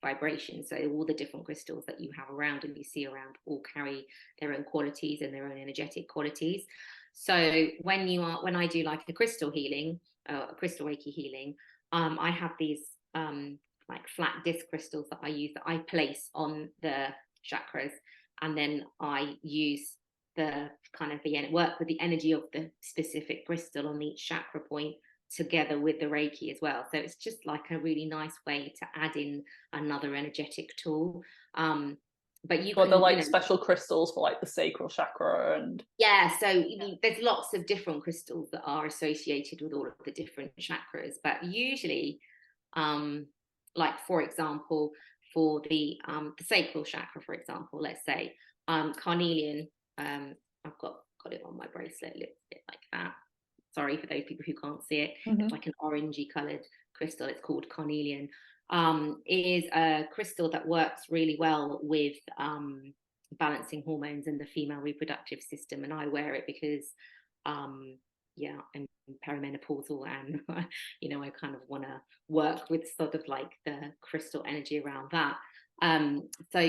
vibration. So all the different crystals that you have around and you see around all carry their own qualities and their own energetic qualities. So when I do like a crystal healing, a crystal Reiki healing, I have these like flat disc crystals that I use, that I place on the chakras, and then I use work with the energy of the specific crystal on each chakra point, together with the Reiki as well. So it's just like a really nice way to add in another energetic tool. But they're like special crystals for like the sacral chakra and there's lots of different crystals that are associated with all of the different chakras. But usually, like for example, for the sacral chakra, for example, let's say carnelian. I've got it on my bracelet, a little bit like that. Sorry for those people who can't see it. It's like an orangey coloured crystal. It's called carnelian. Is a crystal that works really well with balancing hormones in the female reproductive system. And I wear it because I'm perimenopausal, and I kind of want to work with sort of like the crystal energy around that. So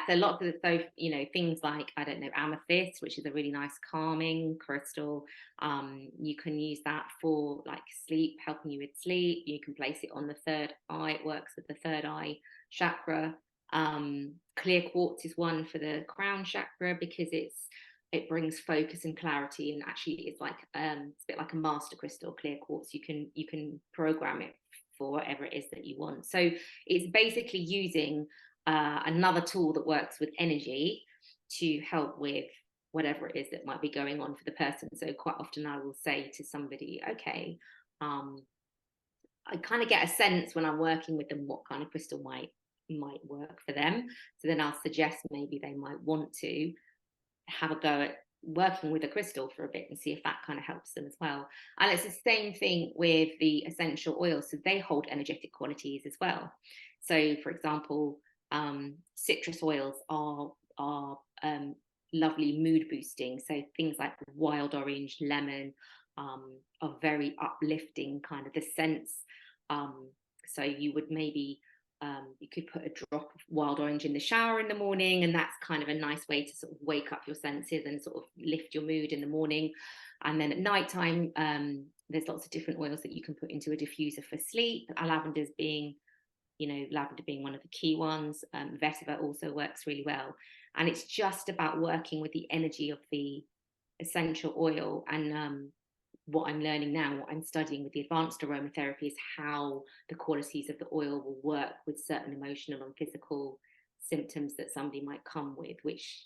lots of things like, I don't know, amethyst, which is a really nice calming crystal. You can use that for like sleep, helping you with sleep. You can place it on the third eye. It works with the third eye chakra. Clear quartz is one for the crown chakra, because it brings focus and clarity, and actually it's like it's a bit like a master crystal. Clear quartz, you can program it for whatever it is that you want. So it's basically using another tool that works with energy to help with whatever it is that might be going on for the person. So quite often I will say to somebody, okay, I kind of get a sense when I'm working with them what kind of crystal might work for them. So then I'll suggest maybe they might want to have a go at working with a crystal for a bit and see if that kind of helps them as well. And it's the same thing with the essential oils. So they hold energetic qualities as well. So for example, citrus oils are lovely mood boosting. So things like wild orange, lemon, are very uplifting, kind of the sense. So you would maybe you could put a drop of wild orange in the shower in the morning, and that's kind of a nice way to sort of wake up your senses and sort of lift your mood in the morning. And then at nighttime, there's lots of different oils that you can put into a diffuser for sleep. Lavender being one of the key ones. Vetiver also works really well. And it's just about working with the energy of the essential oil. And what I'm learning now, what I'm studying with the advanced aromatherapy, is how the qualities of the oil will work with certain emotional and physical symptoms that somebody might come with, which,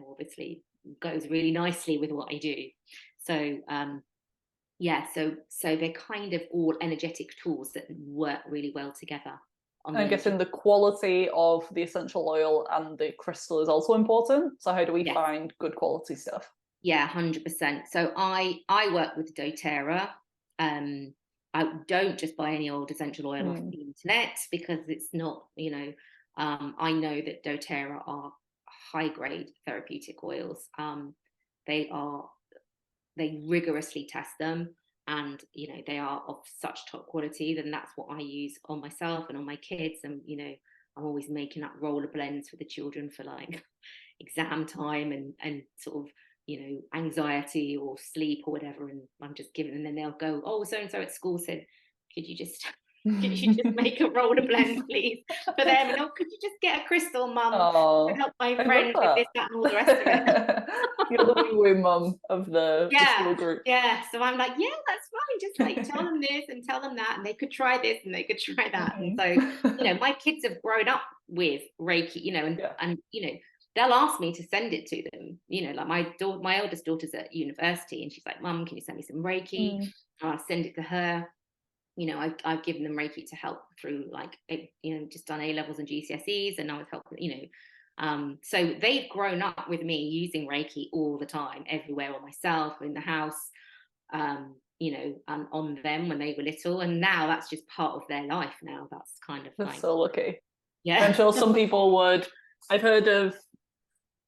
obviously goes really nicely with what I do. So so they're kind of all energetic tools that work really well together. I'm guessing the quality of the essential oil and the crystal is also important. So how do we find good quality stuff? Yeah, 100%. So I work with doTERRA. I don't just buy any old essential oil off the internet, because it's not, I know that doTERRA are high grade therapeutic oils. They rigorously test them, and they are of such top quality. Then that's what I use on myself and on my kids. And I'm always making up roller blends for the children for like exam time and sort of anxiety or sleep or whatever, and I'm just giving, and then they'll go, oh, so and so at school said, could you just make a roller blend please for them, and could you just get a crystal, mum, to help my friend with this, that, and all the rest of it. You're the woo-woo mum of the school group. So I'm like, yeah, that's fine, just like tell them this and tell them that, and they could try this and they could try that. And so my kids have grown up with Reiki, and they'll ask me to send it to them. Like my eldest daughter's at university, and she's like, Mum, can you send me some Reiki? I'll send it to her. I've given them Reiki to help through, like, just done A-levels and GCSEs, and I was helping, so they've grown up with me using Reiki all the time, everywhere, on myself, in the house, and on them when they were little, and now that's just part of their life now. That's kind of that's so lucky. Yeah. I'm sure some people would. I've heard of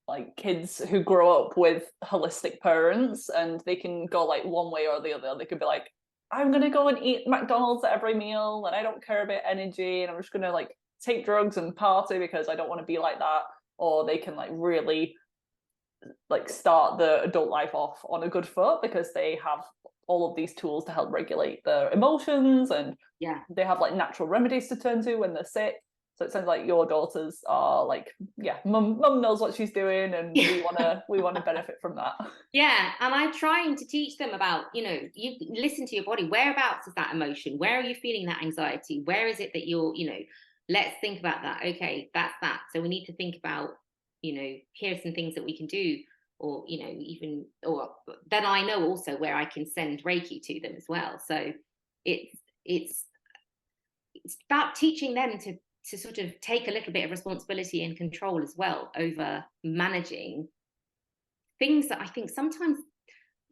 like kids who grow up with holistic parents, and they can go like one way or the other. They could be like, I'm gonna go and eat McDonald's at every meal, and I don't care about energy, and I'm just gonna like take drugs and party because I don't want to be like that. Or they can like really like start the adult life off on a good foot because they have all of these tools to help regulate their emotions, and they have like natural remedies to turn to when they're sick. So it sounds like your daughters are like, mum knows what she's doing, and we wanna benefit from that. Yeah, and I'm trying to teach them about, you listen to your body. Whereabouts is that emotion? Where are you feeling that anxiety? Where is it that you're, let's think about that. Okay, that's that. So we need to think about, here's some things that we can do, or or then I know also where I can send Reiki to them as well. So it's about teaching them to sort of take a little bit of responsibility and control as well over managing things that I think sometimes,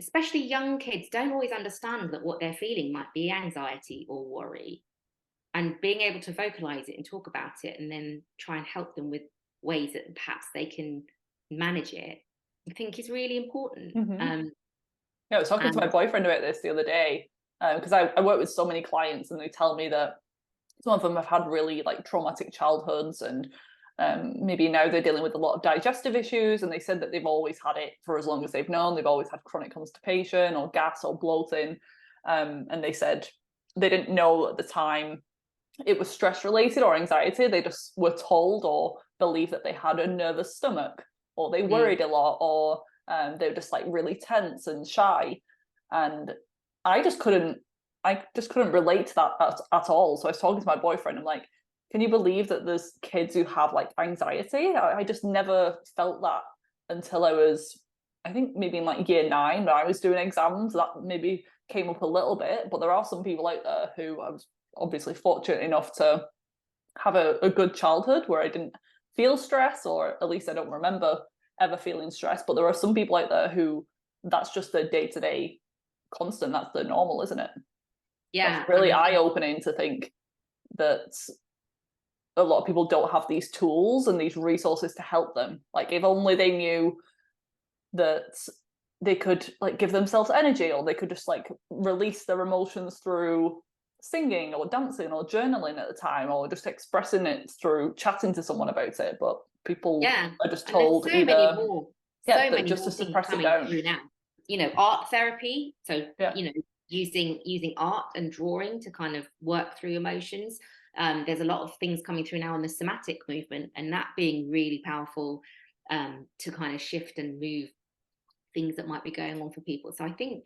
especially young kids, don't always understand, that what they're feeling might be anxiety or worry, and being able to vocalize it and talk about it, and then try and help them with ways that perhaps they can manage it, I think is really important. I was talking to my boyfriend about this the other day, because I work with so many clients, and they tell me that some of them have had really like traumatic childhoods, and maybe now they're dealing with a lot of digestive issues, and they said that they've always had it for as long as they've known. They've always had chronic constipation or gas or bloating, and they said they didn't know at the time it was stress related or anxiety. They just were told or believed that they had a nervous stomach, or they worried a lot, or they were just like really tense and shy. And I just couldn't relate to that at all. So I was talking to my boyfriend. I'm like, can you believe that there's kids who have like anxiety? I just never felt that until I was, I think maybe in like year 9, when I was doing exams. That maybe came up a little bit, but there are some people out there who I was obviously fortunate enough to have a good childhood where I didn't feel stress, or at least I don't remember ever feeling stress. But there are some people out there who that's just their day-to-day constant. That's their normal, isn't it? Yeah, that's really eye-opening to think that a lot of people don't have these tools and these resources to help them. Like, if only they knew that they could like give themselves energy, or they could just like release their emotions through singing or dancing or journaling at the time, or just expressing it through chatting to someone about it. But people are just And there's told so many either more, that just to things suppress it coming down. through now. Art therapy. So, using art and drawing to kind of work through emotions. There's a lot of things coming through now in the somatic movement, and that being really powerful to kind of shift and move things that might be going on for people. So I think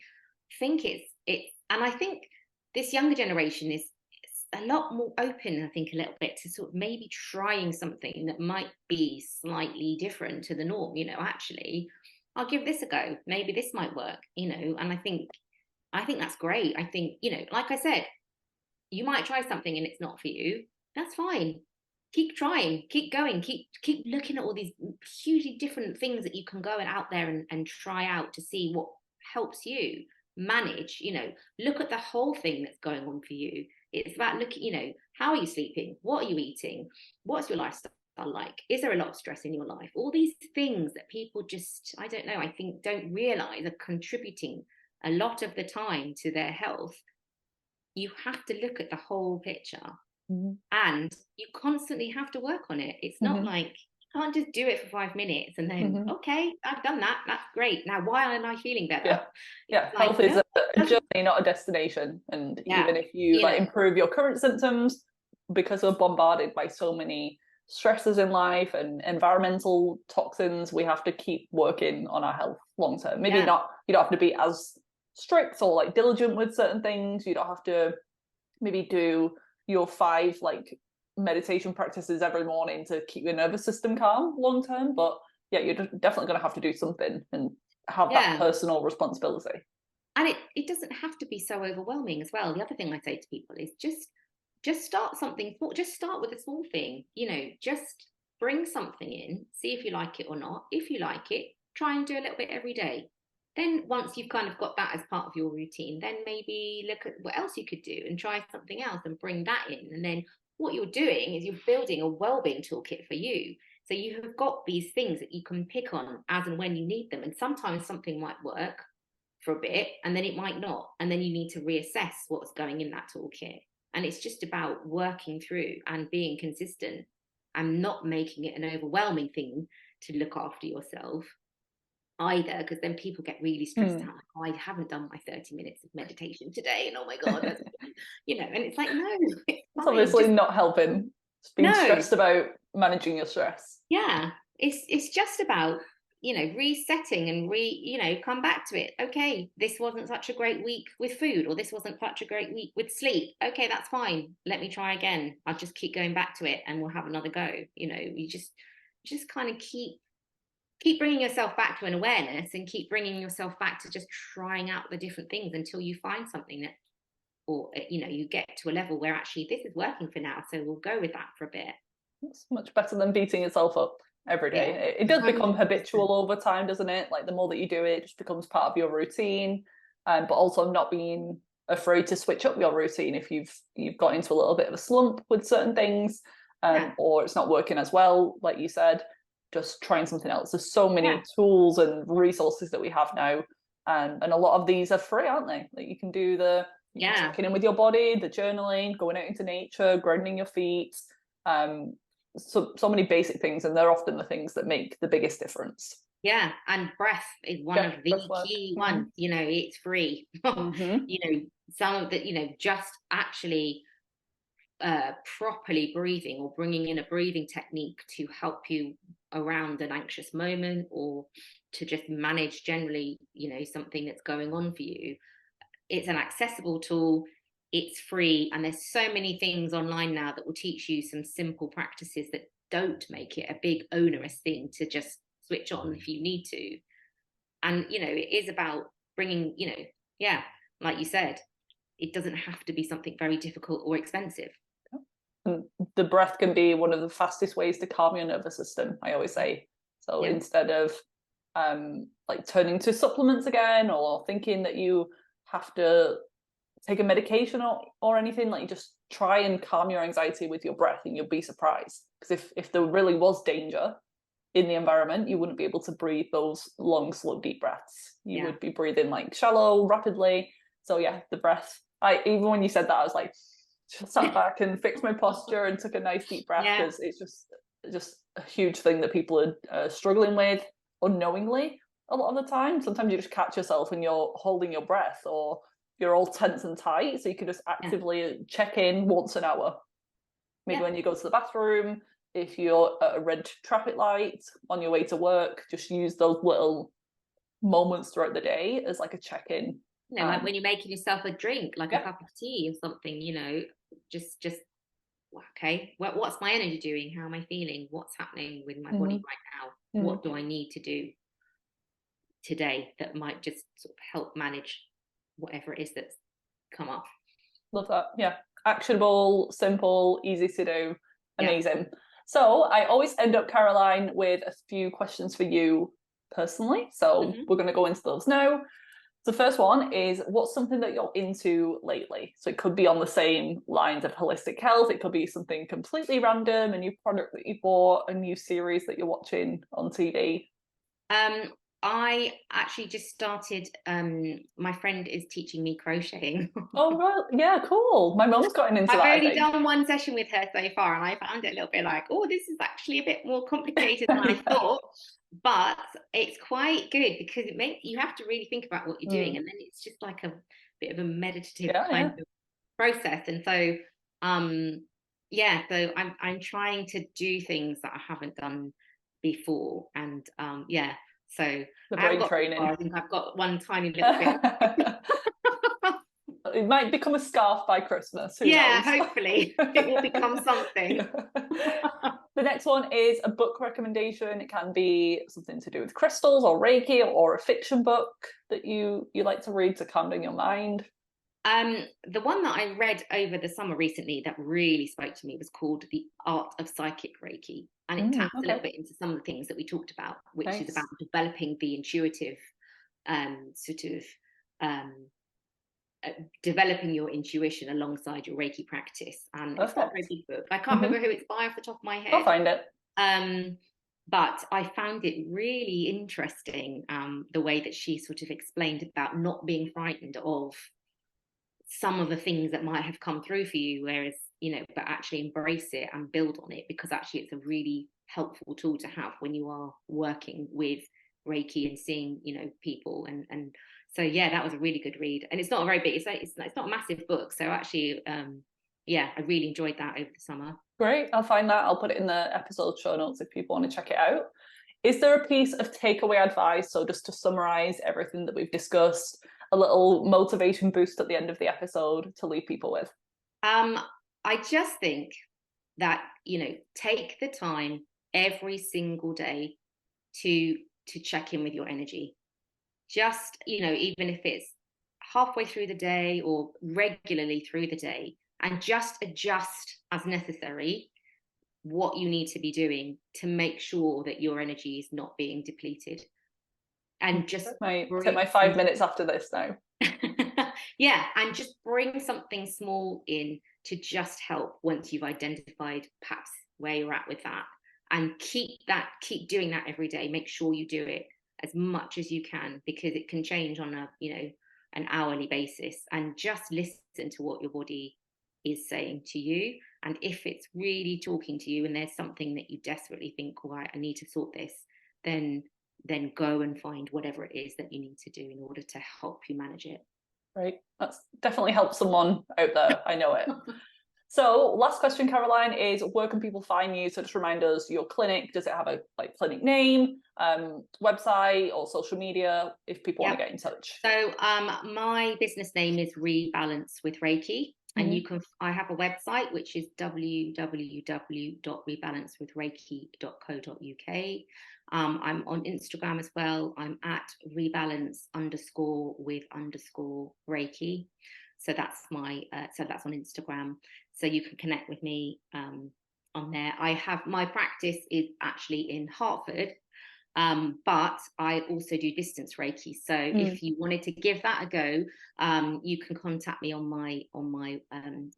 it's and I think this younger generation is a lot more open, I think, a little bit to sort of maybe trying something that might be slightly different to the norm. Actually, I'll give this a go. Maybe this might work, and I think that's great. I think, like I said, you might try something and it's not for you. That's fine. Keep trying, keep going, keep looking at all these hugely different things that you can go out there and try out to see what helps you manage. Look at the whole thing that's going on for you. It's about looking, how are you sleeping? What are you eating? What's your lifestyle like? Is there a lot of stress in your life? All these things that people just, I don't know, I think don't realize are contributing a lot of the time to their health. You have to look at the whole picture. Mm-hmm. And you constantly have to work on it. It's not like you can't just do it for 5 minutes and then okay, I've done that, that's great, now why am I feeling better? Health is a journey, not a destination. And even if you like improve your current symptoms, because we're bombarded by so many stresses in life and environmental toxins, we have to keep working on our health long term. Maybe not, you don't have to be as strict or like diligent with certain things. You don't have to maybe do your 5 like meditation practices every morning to keep your nervous system calm long term, but you're definitely going to have to do something and have that personal responsibility. And it doesn't have to be so overwhelming as well. The other thing I say to people is just start something small. Just start with a small thing, just bring something in, see if you like it or not. If you like it, try and do a little bit every day. Then once you've kind of got that as part of your routine, then maybe look at what else you could do and try something else and bring that in. And then what you're doing is you're building a wellbeing toolkit for you. So you have got these things that you can pick on as and when you need them. And sometimes something might work for a bit and then it might not. And then you need to reassess what's going in that toolkit. And it's just about working through and being consistent and not making it an overwhelming thing to look after yourself either, because then people get really stressed out, like, oh, I haven't done my 30 minutes of meditation today, and oh my god, that's, and it's like, no, it's obviously not helping. Just being stressed about managing your stress. It's just about resetting and come back to it. Okay, this wasn't such a great week with food, or this wasn't such a great week with sleep. Okay, that's fine, let me try again. I'll just keep going back to it and we'll have another go. You just kind of keep bringing yourself back to an awareness and keep bringing yourself back to just trying out the different things until you find something that, or you get to a level where actually this is working for now, so we'll go with that for a bit. It's much better than beating yourself up every day. It does become habitual over time, doesn't it? Like the more that you do it, it just becomes part of your routine. But also not being afraid to switch up your routine if you've got into a little bit of a slump with certain things, or it's not working as well, like you said. Just trying something else. There's so many tools and resources that we have now, and a lot of these are free, aren't they? Like you can do checking in with your body, the journaling, going out into nature, grounding your feet, so many basic things, and they're often the things that make the biggest difference. And breath is one of the key ones. It's free. Some of the just actually properly breathing, or bringing in a breathing technique to help you around an anxious moment, or to just manage generally something that's going on for you. It's an accessible tool, it's free, and there's so many things online now that will teach you some simple practices that don't make it a big onerous thing to just switch on if you need to. And it is about bringing like you said, it doesn't have to be something very difficult or expensive. The breath can be one of the fastest ways to calm your nervous system, I always say. So instead of like turning to supplements again, or thinking that you have to take a medication or anything, like just try and calm your anxiety with your breath, and you'll be surprised. Because if there really was danger, in the environment, you wouldn't be able to breathe those long, slow, deep breaths. You would be breathing like shallow, rapidly. So yeah, the breath. Even when you said that, I was like, just sat back and fixed my posture and took a nice deep breath, because it's just a huge thing that people are struggling with unknowingly a lot of the time. Sometimes you just catch yourself when you're holding your breath, or you're all tense and tight. So you can just actively check in once an hour. Maybe when you go to the bathroom, if you're at a red traffic light on your way to work, just use those little moments throughout the day as like a check-in. You know, like when you're making yourself a drink, like a cup of tea or something, you know, just okay, what's my energy doing? How am I feeling? What's happening with my body right now? What do I need to do today that might just sort of help manage whatever it is that's come up? Love that. Yeah. Actionable, simple, easy to do. Amazing. So I always end up, Caroline, with a few questions for you personally. So we're going to go into those now. The first one is, what's something that you're into lately? So it could be on the same lines of holistic health. It could be something completely random, a new product that you bought, a new series that you're watching on TV. I actually just started, my friend is teaching me crocheting. Oh, right. Yeah, cool. My mum's gotten into that. I've only done one session with her so far, and I found it a little bit like, oh, this is actually a bit more complicated than I thought. But it's quite good, because it makes you have to really think about what you're doing, and then it's just like a bit of a meditative kind of process. And so so I'm trying to do things that I haven't done before, and so the brain training. I think I've got one tiny little bit. It might become a scarf by Christmas. Who knows? Hopefully it will become something. The next one is a book recommendation. It can be something to do with crystals or Reiki, or a fiction book that you like to read to calm down your mind. The one that I read over the summer recently that really spoke to me was called The Art of Psychic Reiki, and it taps a little bit into some of the things that we talked about, which is about developing the intuitive developing your intuition alongside your Reiki practice. And it's not a very big book. I can't remember who it's by off the top of my head. I'll find it. But I found it really interesting, the way that she sort of explained about not being frightened of some of the things that might have come through for you, whereas, you know, but actually embrace it and build on it, because actually it's a really helpful tool to have when you are working with Reiki and seeing, you know, people. And so that was a really good read, and it's not a very big, it's not a massive book, so actually I really enjoyed that over the summer. Great, I'll find that. I'll put it in the episode show notes if people want to check it out. Is there a piece of takeaway advice, so just to summarize everything that we've discussed, a little motivation boost at the end of the episode to leave people with? I just think that, you know, take the time every single day to check in with your energy. Just, you know, even if it's halfway through the day or regularly through the day, and just adjust as necessary what you need to be doing to make sure that your energy is not being depleted. And just take my 5 minutes after this now. And just bring something small in to just help once you've identified perhaps where you're at with that, and keep doing that every day. Make sure you do it as much as you can, because it can change on a, you know, an hourly basis, and just listen to what your body is saying to you. And if it's really talking to you and there's something that you desperately think, all right, I need to sort this, then go and find whatever it is that you need to do in order to help you manage it. Right, that's definitely helped someone out there. I know it. So last question, Caroline, is where can people find you? So just remind us, your clinic, does it have a clinic name, website, or social media, if people want to get in touch? So my business name is Rebalance with Reiki, and I have a website which is www.rebalancewithreiki.co.uk. I'm on Instagram as well. I'm at rebalance_with_Reiki. So that's my that's on Instagram. So you can connect with me on there. My practice is actually in Hertford, but I also do distance Reiki. So if you wanted to give that a go, you can contact me on my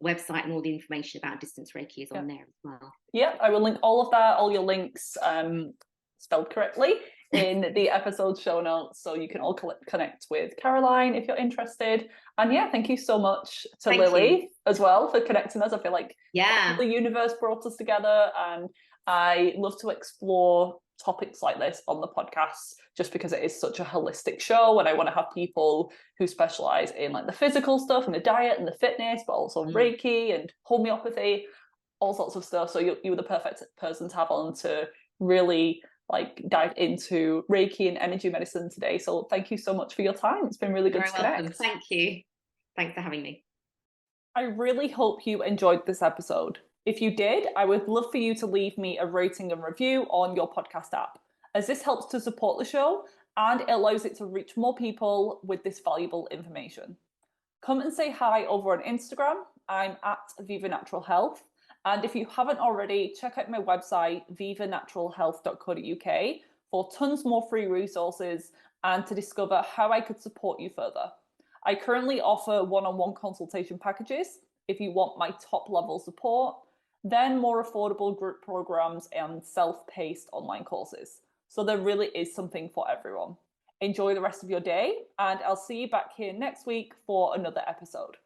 website, and all the information about distance Reiki is on there as well. Yeah, I will link all of that, all your links, spelled correctly in the episode show notes, so you can all connect with Caroline if you're interested. And yeah, thank you so much to Lily as well for connecting us. I feel like the universe brought us together, and I love to explore topics like this on the podcast just because it is such a holistic show, and I want to have people who specialize in like the physical stuff and the diet and the fitness, but also Reiki and homeopathy, all sorts of stuff. So you were the perfect person to have on to really like dive into Reiki and energy medicine today. So thank you so much for your time. It's been really good to connect. Welcome. Thank you. Thanks for having me. I really hope you enjoyed this episode. If you did, I would love for you to leave me a rating and review on your podcast app, as this helps to support the show and it allows it to reach more people with this valuable information. Come and say hi over on Instagram. I'm at Viva Natural Health. And if you haven't already, check out my website, vivanaturalhealth.co.uk, for tons more free resources and to discover how I could support you further. I currently offer one-on-one consultation packages if you want my top level support, then more affordable group programs and self-paced online courses. So there really is something for everyone. Enjoy the rest of your day, and I'll see you back here next week for another episode.